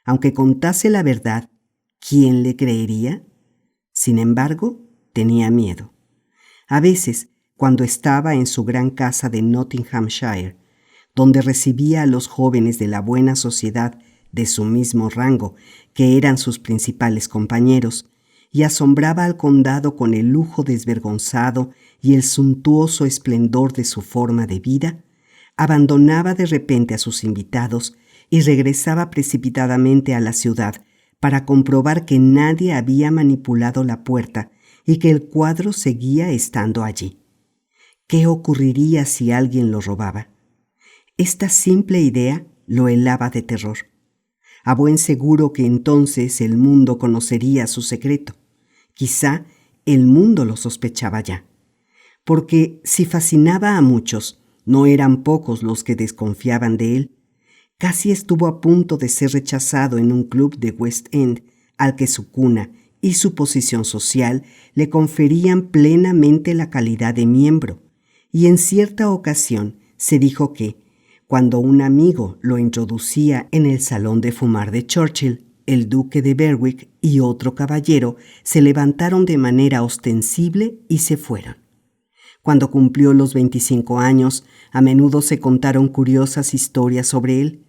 Aunque contase la verdad, ¿quién le creería? Sin embargo, tenía miedo. A veces, cuando estaba en su gran casa de Nottinghamshire, donde recibía a los jóvenes de la buena sociedad de su mismo rango, que eran sus principales compañeros, y asombraba al condado con el lujo desvergonzado y el suntuoso esplendor de su forma de vida, abandonaba de repente a sus invitados y regresaba precipitadamente a la ciudad para comprobar que nadie había manipulado la puerta y que el cuadro seguía estando allí. ¿Qué ocurriría si alguien lo robaba? Esta simple idea lo helaba de terror. A buen seguro que entonces el mundo conocería su secreto. Quizá el mundo lo sospechaba ya. Porque si fascinaba a muchos, no eran pocos los que desconfiaban de él. Casi estuvo a punto de ser rechazado en un club de West End, al que su cuna y su posición social le conferían plenamente la calidad de miembro, y en cierta ocasión se dijo que, cuando un amigo lo introducía en el salón de fumar de Churchill, el duque de Berwick y otro caballero se levantaron de manera ostensible y se fueron. Cuando cumplió los 25 años, a menudo se contaron curiosas historias sobre él.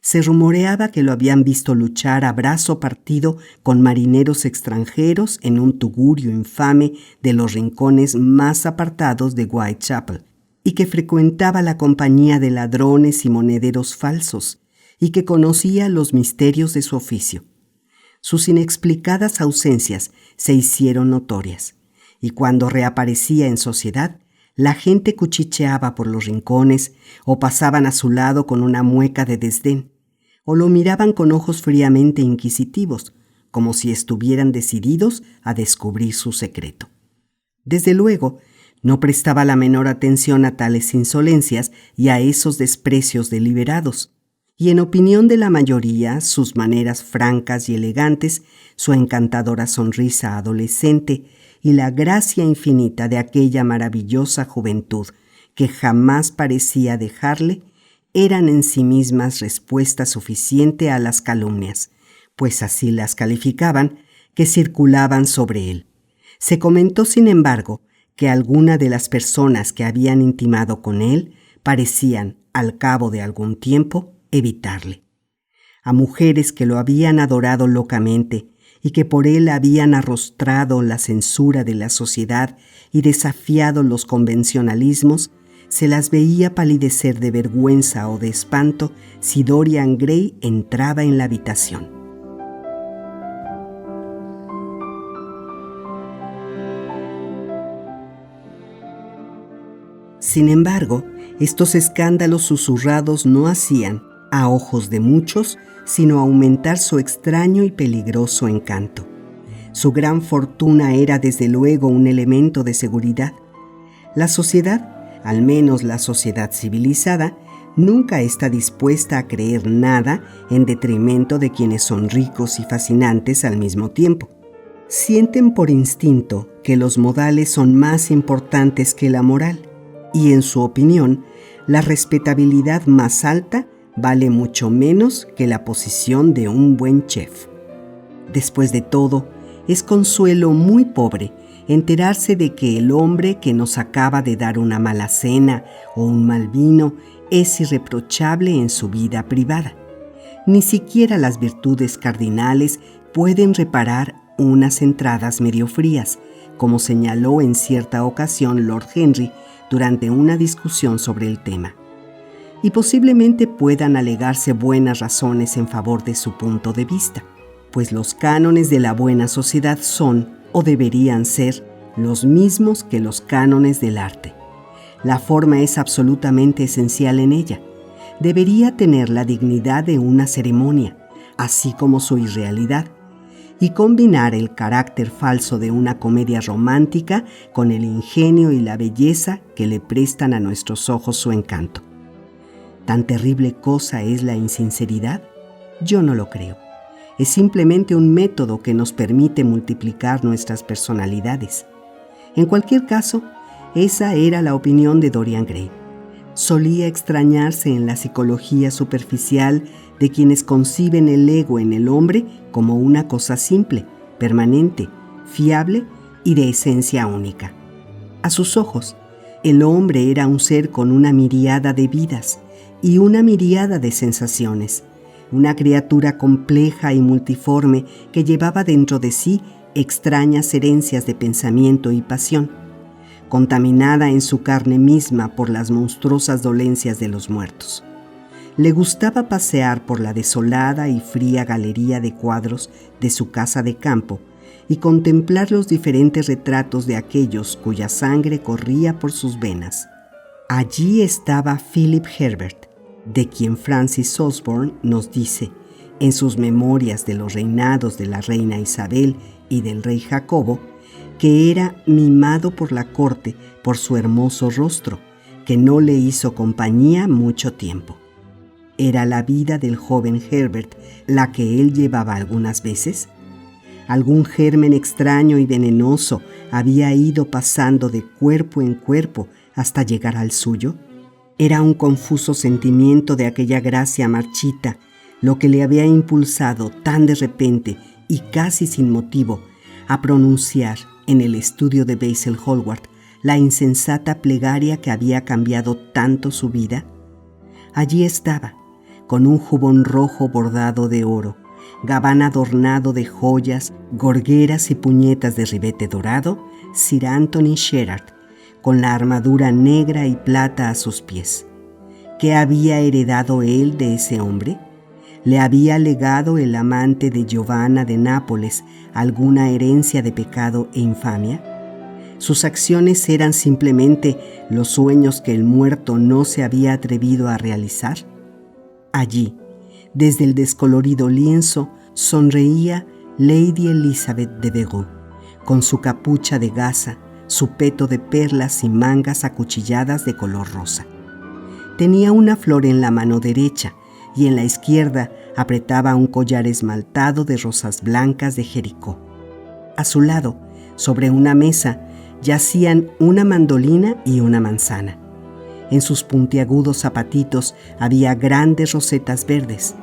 Se rumoreaba que lo habían visto luchar a brazo partido con marineros extranjeros en un tugurio infame de los rincones más apartados de Whitechapel, y que frecuentaba la compañía de ladrones y monederos falsos, y que conocía los misterios de su oficio. Sus inexplicadas ausencias se hicieron notorias, y cuando reaparecía en sociedad, la gente cuchicheaba por los rincones o pasaban a su lado con una mueca de desdén, o lo miraban con ojos fríamente inquisitivos, como si estuvieran decididos a descubrir su secreto. Desde luego, no prestaba la menor atención a tales insolencias y a esos desprecios deliberados, y en opinión de la mayoría, sus maneras francas y elegantes, su encantadora sonrisa adolescente y la gracia infinita de aquella maravillosa juventud que jamás parecía dejarle, eran en sí mismas respuesta suficiente a las calumnias, pues así las calificaban, que circulaban sobre él. Se comentó, sin embargo, que alguna de las personas que habían intimado con él parecían, al cabo de algún tiempo, evitarle. A mujeres que lo habían adorado locamente y que por él habían arrostrado la censura de la sociedad y desafiado los convencionalismos, se las veía palidecer de vergüenza o de espanto si Dorian Gray entraba en la habitación. Sin embargo, estos escándalos susurrados no hacían, a ojos de muchos, sino aumentar su extraño y peligroso encanto. Su gran fortuna era desde luego un elemento de seguridad. La sociedad, al menos la sociedad civilizada, nunca está dispuesta a creer nada en detrimento de quienes son ricos y fascinantes al mismo tiempo. Sienten por instinto que los modales son más importantes que la moral, y en su opinión, la respetabilidad más alta vale mucho menos que la posición de un buen chef. Después de todo, es consuelo muy pobre enterarse de que el hombre que nos acaba de dar una mala cena o un mal vino es irreprochable en su vida privada. Ni siquiera las virtudes cardinales pueden reparar unas entradas medio frías, como señaló en cierta ocasión Lord Henry durante una discusión sobre el tema. Y posiblemente puedan alegarse buenas razones en favor de su punto de vista, pues los cánones de la buena sociedad son, o deberían ser, los mismos que los cánones del arte. La forma es absolutamente esencial en ella. Debería tener la dignidad de una ceremonia, así como su irrealidad, y combinar el carácter falso de una comedia romántica con el ingenio y la belleza que le prestan a nuestros ojos su encanto. ¿Tan terrible cosa es la insinceridad? Yo no lo creo. Es simplemente un método que nos permite multiplicar nuestras personalidades. En cualquier caso, esa era la opinión de Dorian Gray. Solía extrañarse en la psicología superficial de quienes conciben el ego en el hombre como una cosa simple, permanente, fiable y de esencia única. A sus ojos, el hombre era un ser con una miríada de vidas y una miríada de sensaciones, una criatura compleja y multiforme que llevaba dentro de sí extrañas herencias de pensamiento y pasión, contaminada en su carne misma por las monstruosas dolencias de los muertos. Le gustaba pasear por la desolada y fría galería de cuadros de su casa de campo y contemplar los diferentes retratos de aquellos cuya sangre corría por sus venas. Allí estaba Philip Herbert, de quien Francis Osborne nos dice, en sus memorias de los reinados de la reina Isabel y del rey Jacobo, que era mimado por la corte por su hermoso rostro, que no le hizo compañía mucho tiempo. ¿Era la vida del joven Herbert la que él llevaba algunas veces? ¿Algún germen extraño y venenoso había ido pasando de cuerpo en cuerpo hasta llegar al suyo? Era un confuso sentimiento de aquella gracia marchita lo que le había impulsado tan de repente y casi sin motivo a pronunciar en el estudio de Basil Hallward la insensata plegaria que había cambiado tanto su vida? Allí estaba, con un jubón rojo bordado de oro, gabán adornado de joyas, gorgueras y puñetas de ribete dorado, Sir Anthony Sherard, con la armadura negra y plata a sus pies. ¿Qué había heredado él de ese hombre? ¿Le había legado el amante de Giovanna de Nápoles alguna herencia de pecado e infamia? ¿Sus acciones eran simplemente los sueños que el muerto no se había atrevido a realizar? Allí, desde el descolorido lienzo, sonreía Lady Elizabeth de Verrou, con su capucha de gasa, su peto de perlas y mangas acuchilladas de color rosa. Tenía una flor en la mano derecha y en la izquierda apretaba un collar esmaltado de rosas blancas de Jericó. A su lado, sobre una mesa, yacían una mandolina y una manzana. En sus puntiagudos zapatitos había grandes rosetas verdes.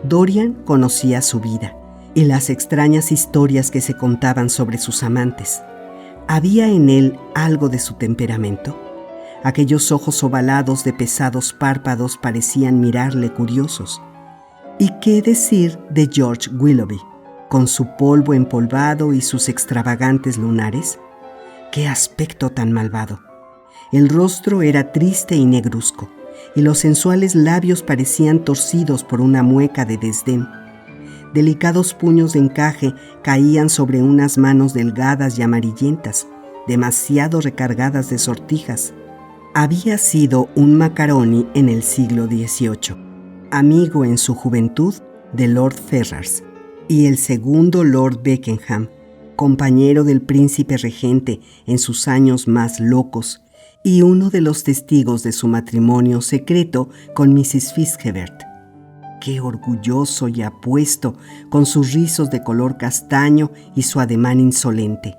Dorian conocía su vida y las extrañas historias que se contaban sobre sus amantes. ¿Había en él algo de su temperamento? Aquellos ojos ovalados de pesados párpados parecían mirarle curiosos. ¿Y qué decir de George Willoughby, con su polvo empolvado y sus extravagantes lunares? ¡Qué aspecto tan malvado! El rostro era triste y negruzco, y los sensuales labios parecían torcidos por una mueca de desdén. Delicados puños de encaje caían sobre unas manos delgadas y amarillentas, demasiado recargadas de sortijas. Había sido un Macaroni en el siglo XVIII, amigo en su juventud de Lord Ferrars, y el segundo Lord Beckenham, compañero del príncipe regente en sus años más locos, y uno de los testigos de su matrimonio secreto con Mrs. Fitzherbert. Qué orgulloso y apuesto, con sus rizos de color castaño y su ademán insolente.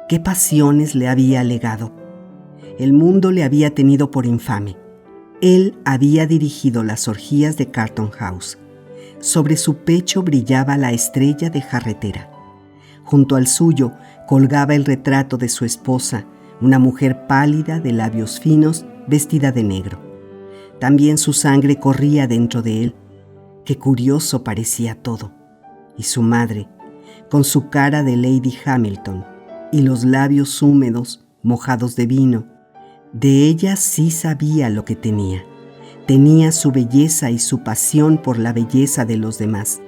Qué pasiones le había legado. El mundo le había tenido por infame. Él había dirigido las orgías de Carlton House. Sobre su pecho brillaba la estrella de jarretera. Junto al suyo colgaba el retrato de su esposa, una mujer pálida de labios finos, vestida de negro. También su sangre corría dentro de él. Qué curioso parecía todo. Y su madre, con su cara de Lady Hamilton y los labios húmedos, mojados de vino, de ella sí sabía lo que tenía. Tenía su belleza y su pasión por la belleza de los demás.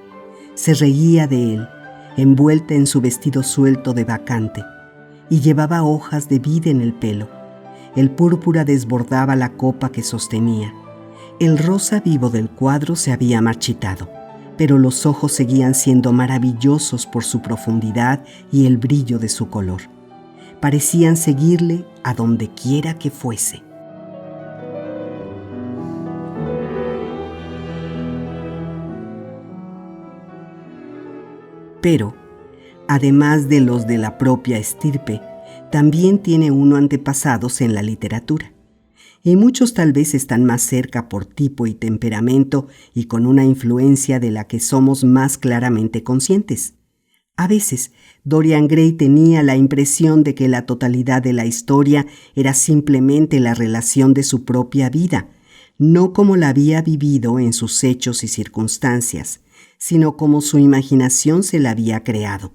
Se reía de él, envuelta en su vestido suelto de bacante, y llevaba hojas de vid en el pelo. El púrpura desbordaba la copa que sostenía. El rosa vivo del cuadro se había marchitado, pero los ojos seguían siendo maravillosos por su profundidad y el brillo de su color. Parecían seguirle a donde quiera que fuese. Pero, además de los de la propia estirpe, también tiene uno antepasados en la literatura. Y muchos tal vez están más cerca por tipo y temperamento y con una influencia de la que somos más claramente conscientes. A veces, Dorian Gray tenía la impresión de que la totalidad de la historia era simplemente la relación de su propia vida, no como la había vivido en sus hechos y circunstancias, sino como su imaginación se la había creado,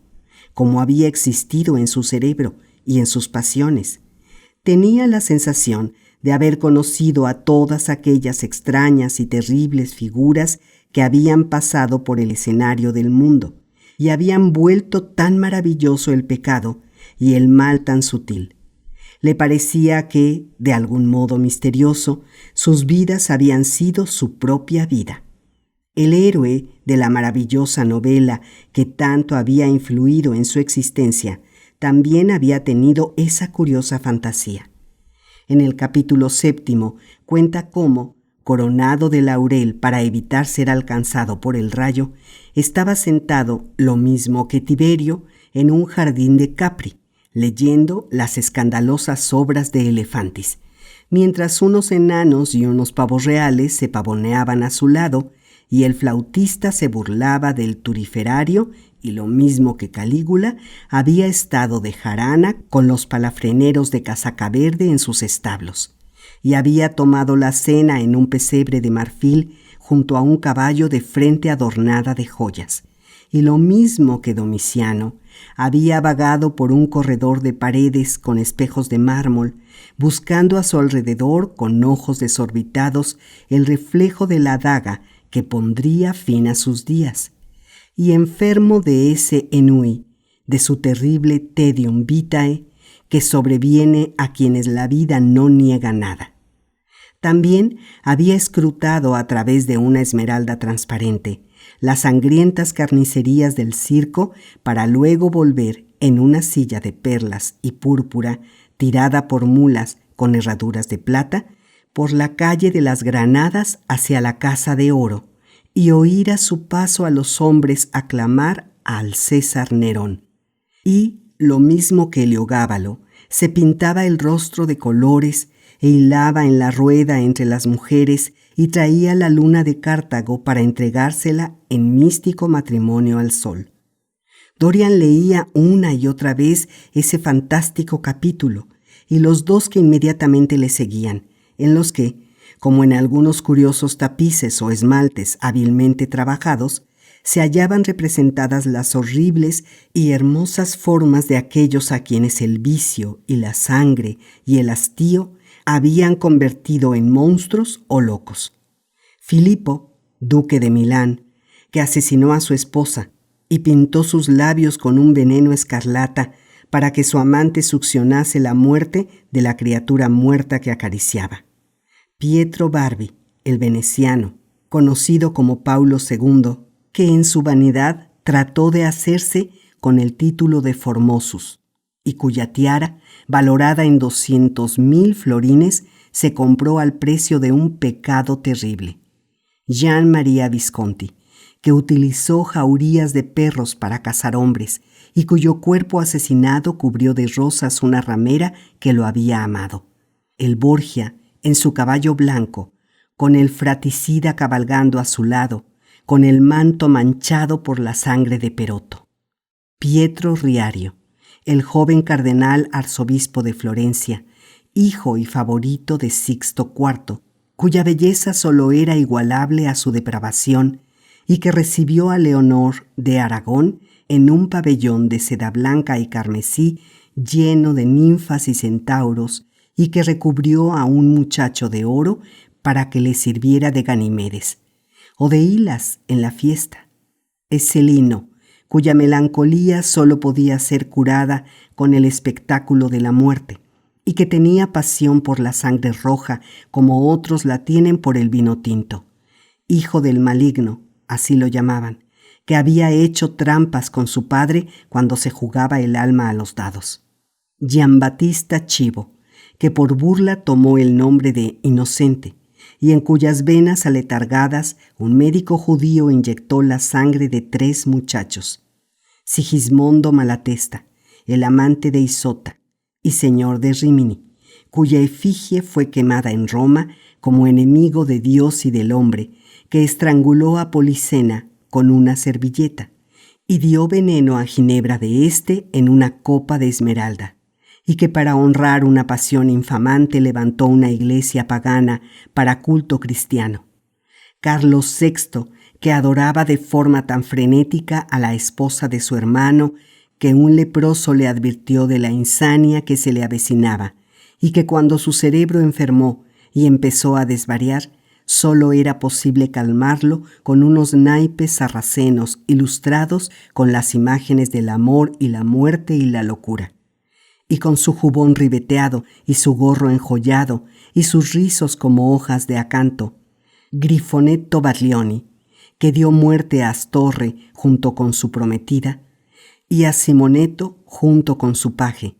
como había existido en su cerebro y en sus pasiones. Tenía la sensación de haber conocido a todas aquellas extrañas y terribles figuras que habían pasado por el escenario del mundo y habían vuelto tan maravilloso el pecado y el mal tan sutil. Le parecía que, de algún modo misterioso, sus vidas habían sido su propia vida. El héroe de la maravillosa novela que tanto había influido en su existencia también había tenido esa curiosa fantasía. En el capítulo 7 cuenta cómo, coronado de laurel para evitar ser alcanzado por el rayo, estaba sentado, lo mismo que Tiberio, en un jardín de Capri, leyendo las escandalosas obras de Elefantis, mientras unos enanos y unos pavos reales se pavoneaban a su lado, y el flautista se burlaba del turiferario y lo mismo que Calígula había estado de jarana con los palafreneros de casaca verde en sus establos y había tomado la cena en un pesebre de marfil junto a un caballo de frente adornada de joyas. Y lo mismo que Domiciano, había vagado por un corredor de paredes con espejos de mármol, buscando a su alrededor con ojos desorbitados el reflejo de la daga que pondría fin a sus días. Y enfermo de ese ennui, de su terrible tedium vitae, que sobreviene a quienes la vida no niega nada. También había escrutado a través de una esmeralda transparente las sangrientas carnicerías del circo para luego volver en una silla de perlas y púrpura tirada por mulas con herraduras de plata por la calle de las Granadas hacia la Casa de Oro y oír a su paso a los hombres aclamar al César Nerón. Y, lo mismo que Heliogábalo, se pintaba el rostro de colores e hilaba en la rueda entre las mujeres y traía la luna de Cartago para entregársela en místico matrimonio al sol. Dorian leía una y otra vez ese fantástico capítulo y los dos que inmediatamente le seguían, en los que, como en algunos curiosos tapices o esmaltes hábilmente trabajados, se hallaban representadas las horribles y hermosas formas de aquellos a quienes el vicio y la sangre y el hastío habían convertido en monstruos o locos. Filipo, duque de Milán, que asesinó a su esposa y pintó sus labios con un veneno escarlata para que su amante succionase la muerte de la criatura muerta que acariciaba. Pietro Barbi, el veneciano, conocido como Paulo II, que en su vanidad trató de hacerse con el título de Formosus, y cuya tiara, valorada en 200.000 florines, se compró al precio de un pecado terrible. Jean Maria Visconti, que utilizó jaurías de perros para cazar hombres y cuyo cuerpo asesinado cubrió de rosas una ramera que lo había amado. El Borgia, en su caballo blanco, con el fraticida cabalgando a su lado, con el manto manchado por la sangre de Peroto. Pietro Riario, el joven cardenal arzobispo de Florencia, hijo y favorito de Sixto IV, cuya belleza solo era igualable a su depravación, y que recibió a Leonor de Aragón en un pabellón de seda blanca y carmesí lleno de ninfas y centauros, y que recubrió a un muchacho de oro para que le sirviera de Ganimedes, o de hilas en la fiesta. Eselino, cuya melancolía solo podía ser curada con el espectáculo de la muerte, y que tenía pasión por la sangre roja como otros la tienen por el vino tinto. Hijo del maligno, así lo llamaban, que había hecho trampas con su padre cuando se jugaba el alma a los dados. Giambattista Chivo, que por burla tomó el nombre de Inocente, y en cuyas venas aletargadas un médico judío inyectó la sangre de 3 muchachos. Sigismondo Malatesta, el amante de Isota, y señor de Rímini, cuya efigie fue quemada en Roma como enemigo de Dios y del hombre, que estranguló a Policena con una servilleta y dio veneno a Ginebra de Este en una copa de esmeralda, y que para honrar una pasión infamante levantó una iglesia pagana para culto cristiano. Carlos VI, que adoraba de forma tan frenética a la esposa de su hermano, que un leproso le advirtió de la insania que se le avecinaba, y que cuando su cerebro enfermó y empezó a desvariar, solo era posible calmarlo con unos naipes sarracenos ilustrados con las imágenes del amor y la muerte y la locura. Y con su jubón ribeteado y su gorro enjollado y sus rizos como hojas de acanto, Grifonetto Baglioni, que dio muerte a Astorre junto con su prometida, y a Simonetto junto con su paje,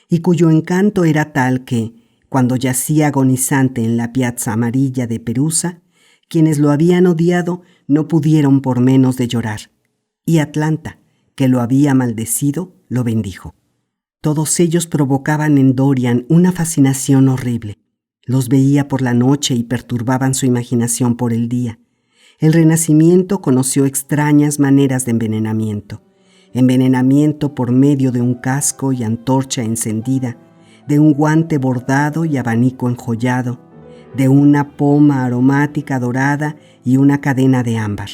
y cuyo encanto era tal que, cuando yacía agonizante en la piazza amarilla de Perusa, quienes lo habían odiado no pudieron por menos de llorar, y Atlanta, que lo había maldecido, lo bendijo. Todos ellos provocaban en Dorian una fascinación horrible. Los veía por la noche y perturbaban su imaginación por el día. El Renacimiento conoció extrañas maneras de envenenamiento. Envenenamiento por medio de un casco y antorcha encendida, de un guante bordado y abanico enjollado, de una poma aromática dorada y una cadena de ámbar.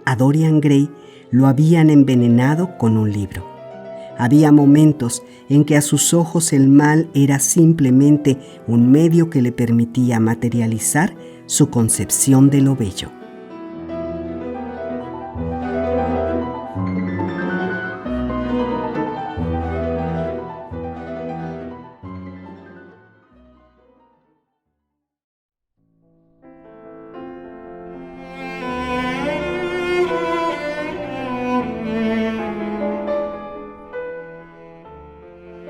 A Dorian Gray lo habían envenenado con un libro. Había momentos en que a sus ojos el mal era simplemente un medio que le permitía materializar su concepción de lo bello.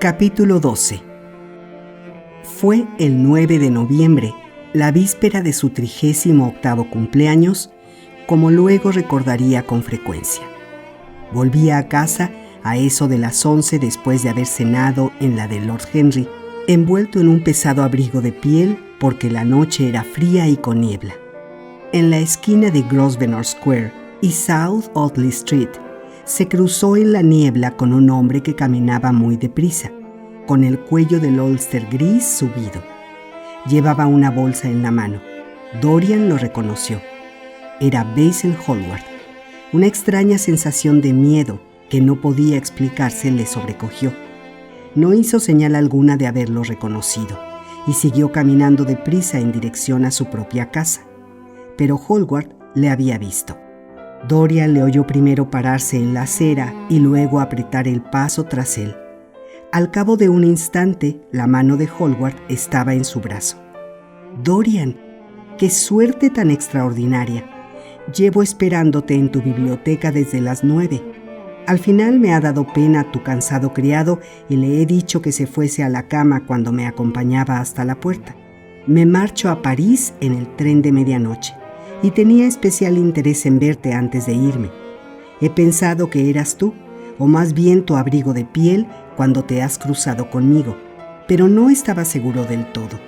Capítulo 12. Fue el 9 de noviembre, la víspera de su 38º cumpleaños, como luego recordaría con frecuencia. Volvía a casa a eso de las 11 después de haber cenado en la de Lord Henry, envuelto en un pesado abrigo de piel porque la noche era fría y con niebla. En la esquina de Grosvenor Square y South Audley Street, se cruzó en la niebla con un hombre que caminaba muy deprisa, con el cuello del ulster gris subido. Llevaba una bolsa en la mano. Dorian lo reconoció. Era Basil Hallward. Una extraña sensación de miedo que no podía explicarse le sobrecogió. No hizo señal alguna de haberlo reconocido y siguió caminando deprisa en dirección a su propia casa. Pero Hallward le había visto. Dorian le oyó primero pararse en la acera y luego apretar el paso tras él. Al cabo de un instante, la mano de Hallward estaba en su brazo. «Dorian, qué suerte tan extraordinaria. Llevo esperándote en tu biblioteca desde las 9. Al final me ha dado pena tu cansado criado y le he dicho que se fuese a la cama cuando me acompañaba hasta la puerta. Me marcho a París en el tren de medianoche y tenía especial interés en verte antes de irme. He pensado que eras tú, o más bien tu abrigo de piel, cuando te has cruzado conmigo, pero no estaba seguro del todo.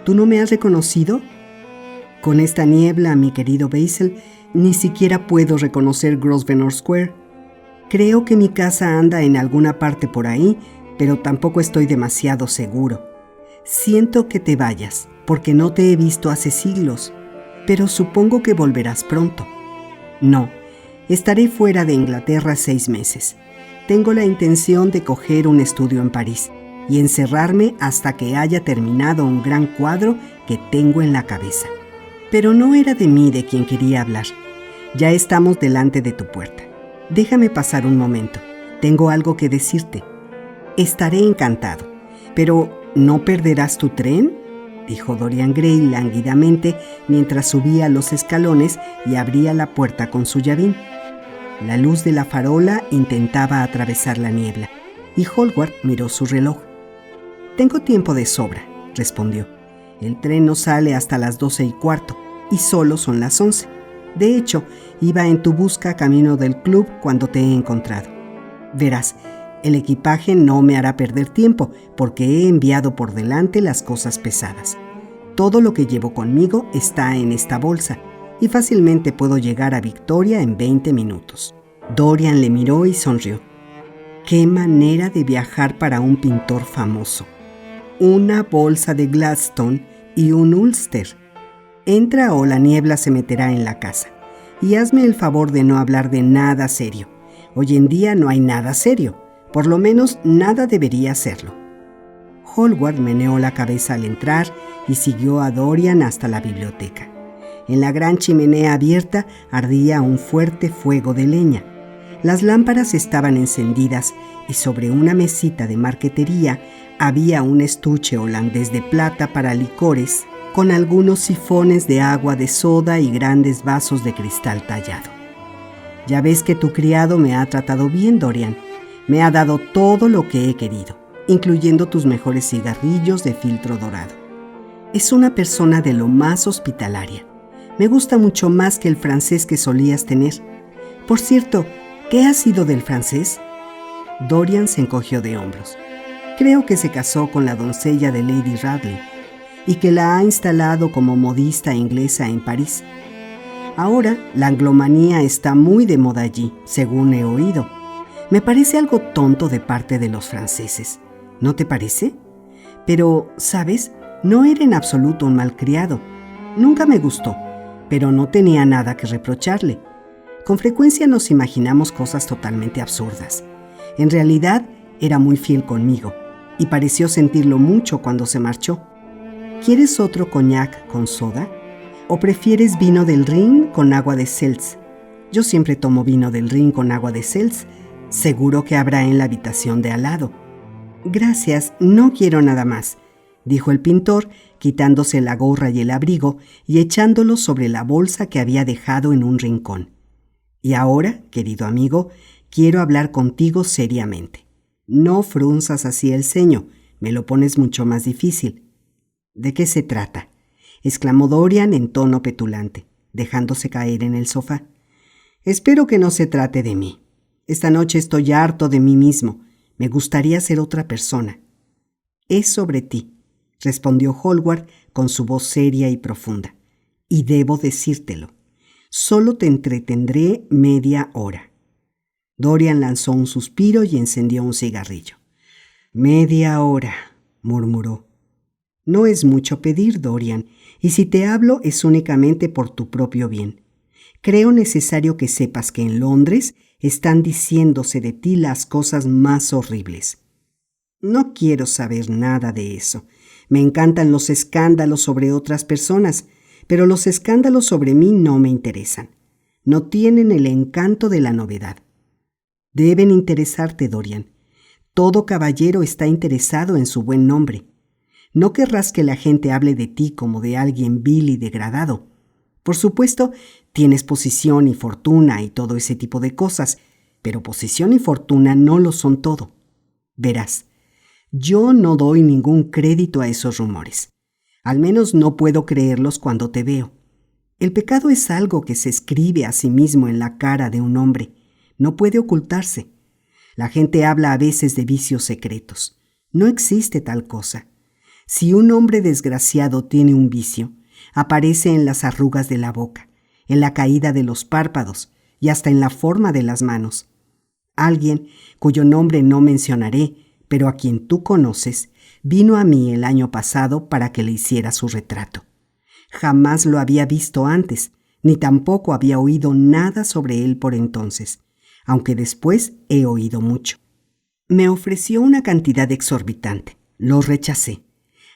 ¿Tú no me has reconocido? Con esta niebla, mi querido Basil, ni siquiera puedo reconocer Grosvenor Square. Creo que mi casa anda en alguna parte por ahí, pero tampoco estoy demasiado seguro. Siento que te vayas, porque no te he visto hace siglos, pero supongo que volverás pronto. No, estaré fuera de Inglaterra 6 meses. Tengo la intención de coger un estudio en París y encerrarme hasta que haya terminado un gran cuadro que tengo en la cabeza. Pero no era de mí de quien quería hablar. Ya estamos delante de tu puerta. Déjame pasar un momento. Tengo algo que decirte. Estaré encantado. Pero, ¿no perderás tu tren?, dijo Dorian Gray lánguidamente mientras subía los escalones y abría la puerta con su llavín. La luz de la farola intentaba atravesar la niebla, y Hallward miró su reloj. «Tengo tiempo de sobra», respondió. «El tren no sale hasta las 12:15, y solo son las 11. De hecho, iba en tu busca camino del club cuando te he encontrado. Verás, el equipaje no me hará perder tiempo, porque he enviado por delante las cosas pesadas. Todo lo que llevo conmigo está en esta bolsa, y fácilmente puedo llegar a Victoria en 20 minutos. Dorian le miró y sonrió. ¡Qué manera de viajar para un pintor famoso! Una bolsa de Gladstone y un úlster. Entra o la niebla se meterá en la casa. Y hazme el favor de no hablar de nada serio. Hoy en día no hay nada serio. Por lo menos nada debería hacerlo». Hallward meneó la cabeza al entrar y siguió a Dorian hasta la biblioteca. En la gran chimenea abierta ardía un fuerte fuego de leña. Las lámparas estaban encendidas y sobre una mesita de marquetería había un estuche holandés de plata para licores con algunos sifones de agua de soda y grandes vasos de cristal tallado. «Ya ves que tu criado me ha tratado bien, Dorian. Me ha dado todo lo que he querido, incluyendo tus mejores cigarrillos de filtro dorado. Es una persona de lo más hospitalaria. Me gusta mucho más que el francés que solías tener. Por cierto, ¿qué ha sido del francés?». Dorian se encogió de hombros. «Creo que se casó con la doncella de Lady Radley y que la ha instalado como modista inglesa en París. Ahora la anglomanía está muy de moda allí, según he oído. Me parece algo tonto de parte de los franceses. ¿No te parece? Pero, ¿sabes? No era en absoluto un malcriado. Nunca me gustó, pero no tenía nada que reprocharle. Con frecuencia nos imaginamos cosas totalmente absurdas. En realidad, era muy fiel conmigo y pareció sentirlo mucho cuando se marchó. ¿Quieres otro coñac con soda? ¿O prefieres vino del Rin con agua de seltz? Yo siempre tomo vino del Rin con agua de seltz. Seguro que habrá en la habitación de al lado. Gracias, no quiero nada más, dijo el pintor, quitándose la gorra y el abrigo y echándolo sobre la bolsa que había dejado en un rincón. Y ahora, querido amigo, quiero hablar contigo seriamente. No frunzas así el ceño, me lo pones mucho más difícil. ¿De qué se trata?, exclamó Dorian en tono petulante, dejándose caer en el sofá. Espero que no se trate de mí. Esta noche estoy harto de mí mismo. Me gustaría ser otra persona. Es sobre ti, respondió Hallward con su voz seria y profunda. Y debo decírtelo. Solo te entretendré media hora. Dorian lanzó un suspiro y encendió un cigarrillo. «Media hora», murmuró. «No es mucho pedir, Dorian, y si te hablo es únicamente por tu propio bien. Creo necesario que sepas que en Londres están diciéndose de ti las cosas más horribles. No quiero saber nada de eso. Me encantan los escándalos sobre otras personas, pero los escándalos sobre mí no me interesan. No tienen el encanto de la novedad. Deben interesarte, Dorian. Todo caballero está interesado en su buen nombre. No querrás que la gente hable de ti como de alguien vil y degradado. Por supuesto, tienes posición y fortuna y todo ese tipo de cosas, pero posición y fortuna no lo son todo. Verás, yo no doy ningún crédito a esos rumores. Al menos no puedo creerlos cuando te veo. El pecado es algo que se escribe a sí mismo en la cara de un hombre. No puede ocultarse. La gente habla a veces de vicios secretos. No existe tal cosa. Si un hombre desgraciado tiene un vicio, aparece en las arrugas de la boca, en la caída de los párpados y hasta en la forma de las manos. Alguien, cuyo nombre no mencionaré, pero a quien tú conoces, vino a mí el año pasado para que le hiciera su retrato. Jamás lo había visto antes, ni tampoco había oído nada sobre él por entonces, aunque después he oído mucho. Me ofreció una cantidad exorbitante. Lo rechacé.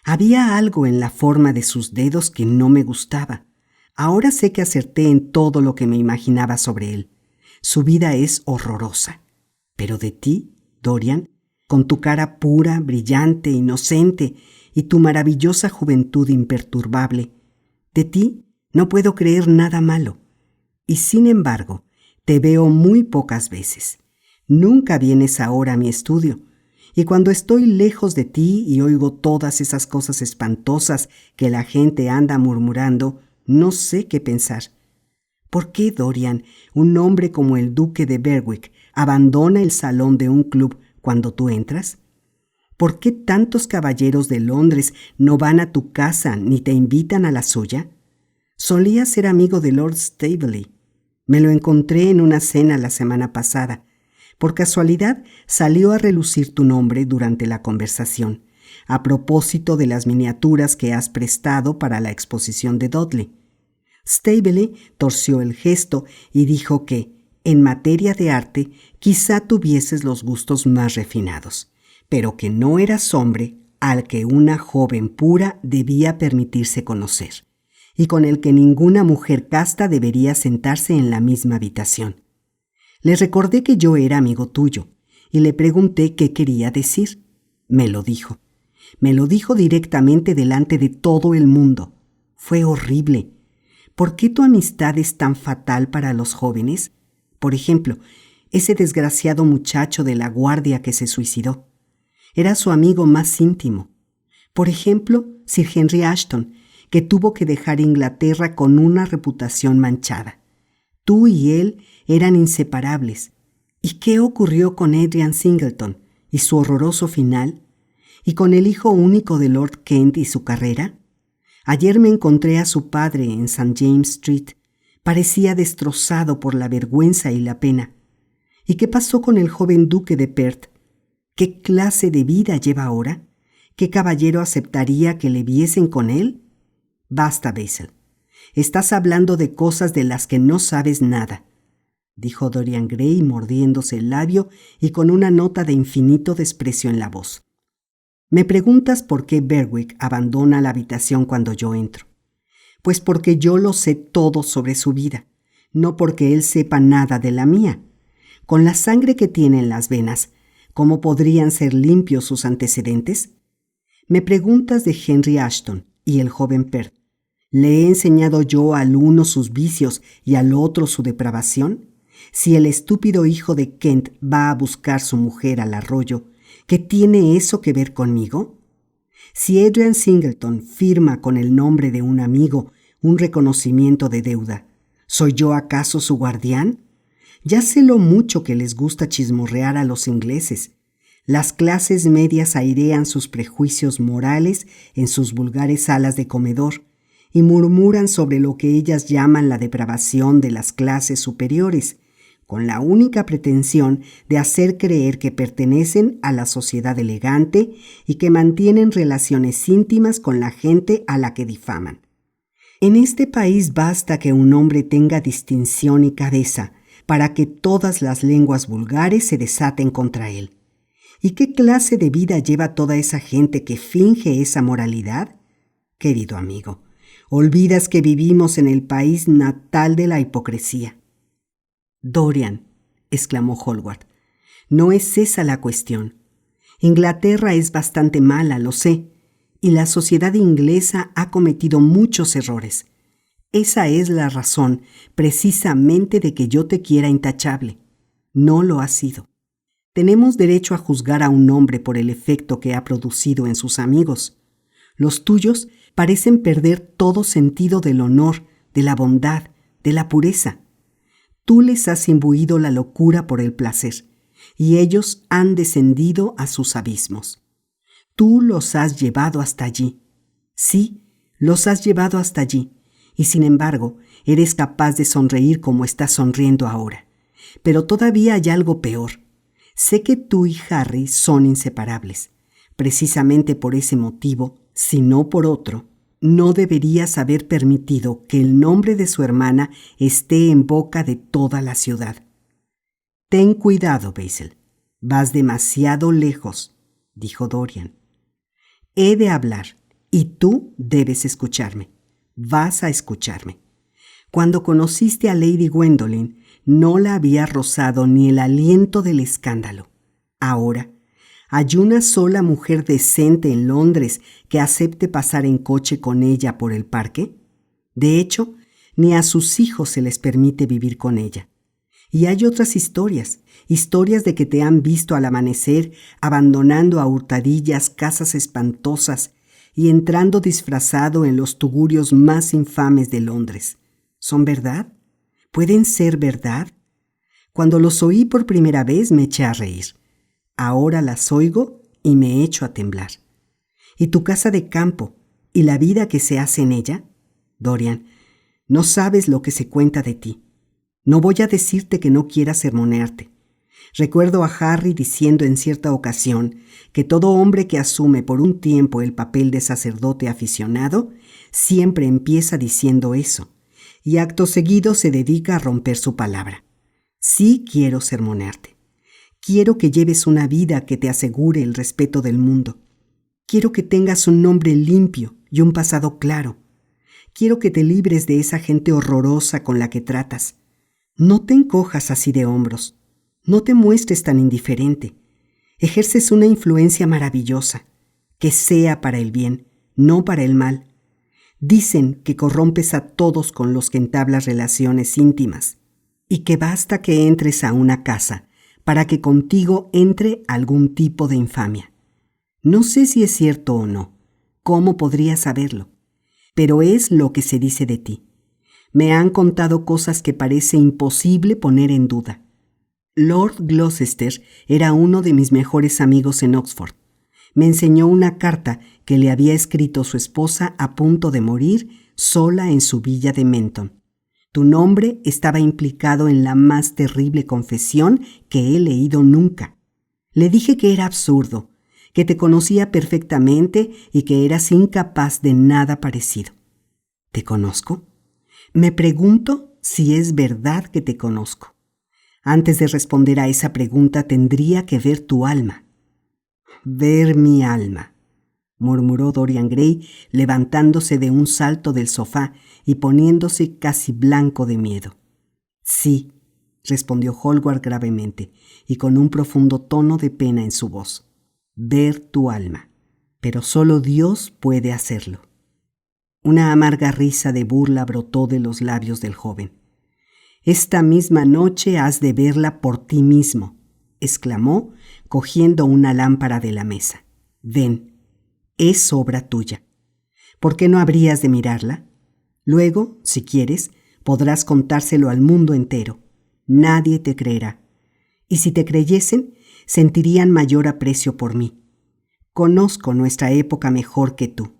Había algo en la forma de sus dedos que no me gustaba. Ahora sé que acerté en todo lo que me imaginaba sobre él. Su vida es horrorosa. Pero de ti, Dorian, con tu cara pura, brillante, inocente y tu maravillosa juventud imperturbable, de ti no puedo creer nada malo. Y sin embargo, te veo muy pocas veces. Nunca vienes ahora a mi estudio. Y cuando estoy lejos de ti y oigo todas esas cosas espantosas que la gente anda murmurando, no sé qué pensar. ¿Por qué, Dorian, un hombre como el duque de Berwick abandona el salón de un club cuando tú entras? ¿Por qué tantos caballeros de Londres no van a tu casa ni te invitan a la suya? Solía ser amigo de Lord Staveley. Me lo encontré en una cena la semana pasada. Por casualidad salió a relucir tu nombre durante la conversación, a propósito de las miniaturas que has prestado para la exposición de Dudley. Staveley torció el gesto y dijo que, en materia de arte, quizá tuvieses los gustos más refinados, pero que no eras hombre al que una joven pura debía permitirse conocer, y con el que ninguna mujer casta debería sentarse en la misma habitación. Le recordé que yo era amigo tuyo y le pregunté qué quería decir. Me lo dijo. Me lo dijo directamente delante de todo el mundo. Fue horrible. ¿Por qué tu amistad es tan fatal para los jóvenes? Por ejemplo, ese desgraciado muchacho de la guardia que se suicidó. Era su amigo más íntimo. Por ejemplo, Sir Henry Ashton, que tuvo que dejar Inglaterra con una reputación manchada. Tú y él eran inseparables. ¿Y qué ocurrió con Adrian Singleton y su horroroso final? ¿Y con el hijo único de Lord Kent y su carrera? Ayer me encontré a su padre en St. James Street, Parecía destrozado por la vergüenza y la pena. ¿Y qué pasó con el joven duque de Perth? ¿Qué clase de vida lleva ahora? ¿Qué caballero aceptaría que le viesen con él? Basta, Basil. Estás hablando de cosas de las que no sabes nada, dijo Dorian Gray mordiéndose el labio y con una nota de infinito desprecio en la voz. Me preguntas por qué Berwick abandona la habitación cuando yo entro. Pues porque yo lo sé todo sobre su vida, no porque él sepa nada de la mía. Con la sangre que tiene en las venas, ¿cómo podrían ser limpios sus antecedentes? Me preguntas de Henry Ashton y el joven Perth. ¿Le he enseñado yo al uno sus vicios y al otro su depravación? Si el estúpido hijo de Kent va a buscar su mujer al arroyo, ¿qué tiene eso que ver conmigo? Si Adrian Singleton firma con el nombre de un amigo un reconocimiento de deuda, ¿soy yo acaso su guardián? Ya sé lo mucho que les gusta chismorrear a los ingleses. Las clases medias airean sus prejuicios morales en sus vulgares salas de comedor y murmuran sobre lo que ellas llaman la depravación de las clases superiores, con la única pretensión de hacer creer que pertenecen a la sociedad elegante y que mantienen relaciones íntimas con la gente a la que difaman. En este país basta que un hombre tenga distinción y cabeza para que todas las lenguas vulgares se desaten contra él. ¿Y qué clase de vida lleva toda esa gente que finge esa moralidad? Querido amigo, olvidas que vivimos en el país natal de la hipocresía. Dorian, exclamó Hallward, no es esa la cuestión. Inglaterra es bastante mala, lo sé, y la sociedad inglesa ha cometido muchos errores. Esa es la razón, precisamente, de que yo te quiera intachable. No lo has sido. Tenemos derecho a juzgar a un hombre por el efecto que ha producido en sus amigos. Los tuyos parecen perder todo sentido del honor, de la bondad, de la pureza. Tú les has imbuido la locura por el placer, y ellos han descendido a sus abismos. Tú los has llevado hasta allí. Sí, los has llevado hasta allí, y sin embargo, eres capaz de sonreír como estás sonriendo ahora. Pero todavía hay algo peor. Sé que tú y Harry son inseparables. Precisamente por ese motivo, si no por otro, no deberías haber permitido que el nombre de su hermana esté en boca de toda la ciudad. Ten cuidado, Basil. Vas demasiado lejos, dijo Dorian. He de hablar, y tú debes escucharme. Vas a escucharme. Cuando conociste a Lady Gwendolen, no la había rozado ni el aliento del escándalo. Ahora, ¿hay una sola mujer decente en Londres que acepte pasar en coche con ella por el parque? De hecho, ni a sus hijos se les permite vivir con ella. Y hay otras historias de que te han visto al amanecer abandonando a hurtadillas casas espantosas y entrando disfrazado en los tugurios más infames de Londres. ¿Son verdad? ¿Pueden ser verdad? Cuando los oí por primera vez me eché a reír. Ahora las oigo y me echo a temblar. ¿Y tu casa de campo y la vida que se hace en ella? Dorian, no sabes lo que se cuenta de ti. No voy a decirte que no quiera sermonearte. Recuerdo a Harry diciendo en cierta ocasión que todo hombre que asume por un tiempo el papel de sacerdote aficionado siempre empieza diciendo eso, y acto seguido se dedica a romper su palabra. Sí quiero sermonearte. Quiero que lleves una vida que te asegure el respeto del mundo. Quiero que tengas un nombre limpio y un pasado claro. Quiero que te libres de esa gente horrorosa con la que tratas. No te encojas así de hombros. No te muestres tan indiferente. Ejerces una influencia maravillosa. Que sea para el bien, no para el mal. Dicen que corrompes a todos con los que entablas relaciones íntimas y que basta que entres a una casa para que contigo entre algún tipo de infamia. No sé si es cierto o no. ¿Cómo podría saberlo? Pero es lo que se dice de ti. Me han contado cosas que parece imposible poner en duda. Lord Gloucester era uno de mis mejores amigos en Oxford. Me enseñó una carta que le había escrito su esposa a punto de morir sola en su villa de Menton. Tu nombre estaba implicado en la más terrible confesión que he leído nunca. Le dije que era absurdo, que te conocía perfectamente y que eras incapaz de nada parecido. ¿Te conozco? Me pregunto si es verdad que te conozco. Antes de responder a esa pregunta tendría que ver tu alma. Ver mi alma, murmuró Dorian Gray, levantándose de un salto del sofá y poniéndose casi blanco de miedo. Sí, respondió Hallward gravemente y con un profundo tono de pena en su voz. Ver tu alma. Pero solo Dios puede hacerlo. Una amarga risa de burla brotó de los labios del joven. Esta misma noche has de verla por ti mismo, exclamó, cogiendo una lámpara de la mesa. Ven, es obra tuya. ¿Por qué no habrías de mirarla? Luego, si quieres, podrás contárselo al mundo entero. Nadie te creerá. Y si te creyesen, sentirían mayor aprecio por mí. Conozco nuestra época mejor que tú,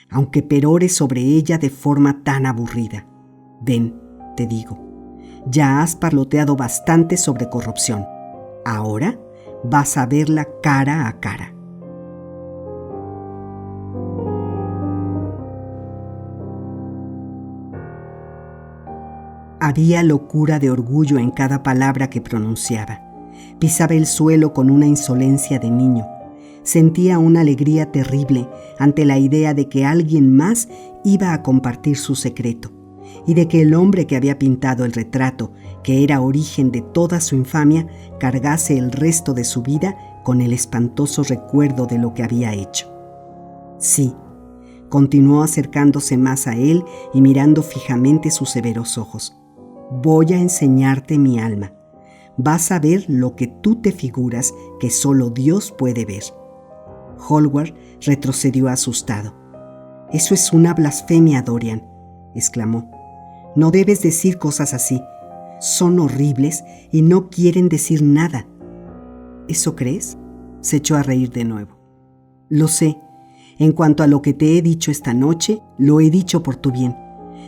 aunque perores sobre ella de forma tan aburrida. Ven, te digo, ya has parloteado bastante sobre corrupción. Ahora vas a verla cara a cara. Había locura de orgullo en cada palabra que pronunciaba. Pisaba el suelo con una insolencia de niño. Sentía una alegría terrible ante la idea de que alguien más iba a compartir su secreto y de que el hombre que había pintado el retrato, que era origen de toda su infamia, cargase el resto de su vida con el espantoso recuerdo de lo que había hecho. Sí, continuó acercándose más a él y mirando fijamente sus severos ojos. Voy a enseñarte mi alma. Vas a ver lo que tú te figuras que solo Dios puede ver. Hallward retrocedió asustado. Eso es una blasfemia, Dorian, exclamó. No debes decir cosas así. Son horribles y no quieren decir nada. ¿Eso crees? Se echó a reír de nuevo. Lo sé. En cuanto a lo que te he dicho esta noche, lo he dicho por tu bien.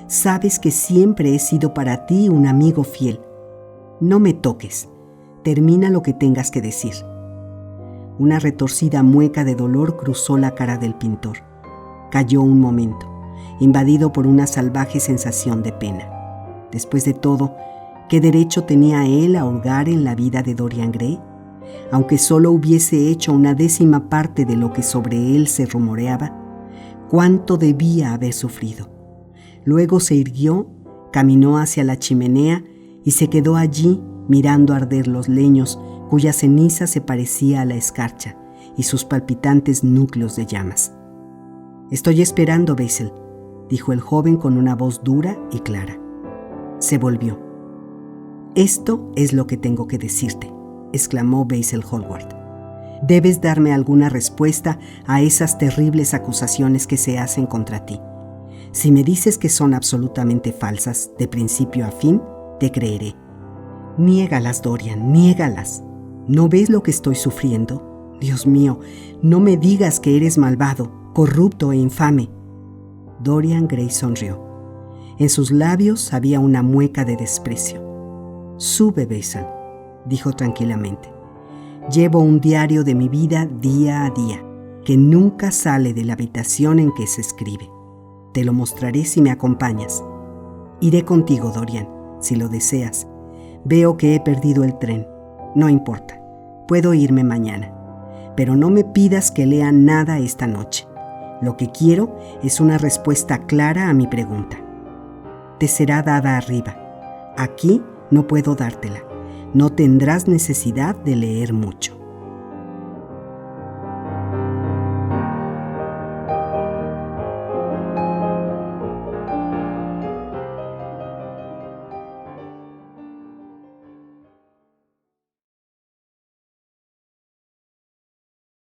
Sabes que siempre he sido para ti un amigo fiel. No me toques. Termina lo que tengas que decir. Una retorcida mueca de dolor cruzó la cara del pintor. Calló un momento, invadido por una salvaje sensación de pena. Después de todo, ¿qué derecho tenía él a hurgar en la vida de Dorian Gray? Aunque solo hubiese hecho una 10ª parte de lo que sobre él se rumoreaba, ¿cuánto debía haber sufrido? Luego se irguió, caminó hacia la chimenea y se quedó allí mirando arder los leños cuya ceniza se parecía a la escarcha y sus palpitantes núcleos de llamas. «Estoy esperando, Basil», dijo el joven con una voz dura y clara. Se volvió. «Esto es lo que tengo que decirte», exclamó Basil Hallward. «Debes darme alguna respuesta a esas terribles acusaciones que se hacen contra ti. Si me dices que son absolutamente falsas, de principio a fin, te creeré. Niégalas, Dorian, niégalas. ¿No ves lo que estoy sufriendo? Dios mío, no me digas que eres malvado, corrupto e infame». Dorian Gray sonrió. En sus labios había una mueca de desprecio. «Sube, Basil», dijo tranquilamente. «Llevo un diario de mi vida día a día, que nunca sale de la habitación en que se escribe. Te lo mostraré si me acompañas. Iré contigo, Dorian, si lo deseas. Veo que he perdido el tren. No importa, puedo irme mañana. Pero no me pidas que lea nada esta noche. Lo que quiero es una respuesta clara a mi pregunta. Te será dada arriba. Aquí no puedo dártela. No tendrás necesidad de leer mucho».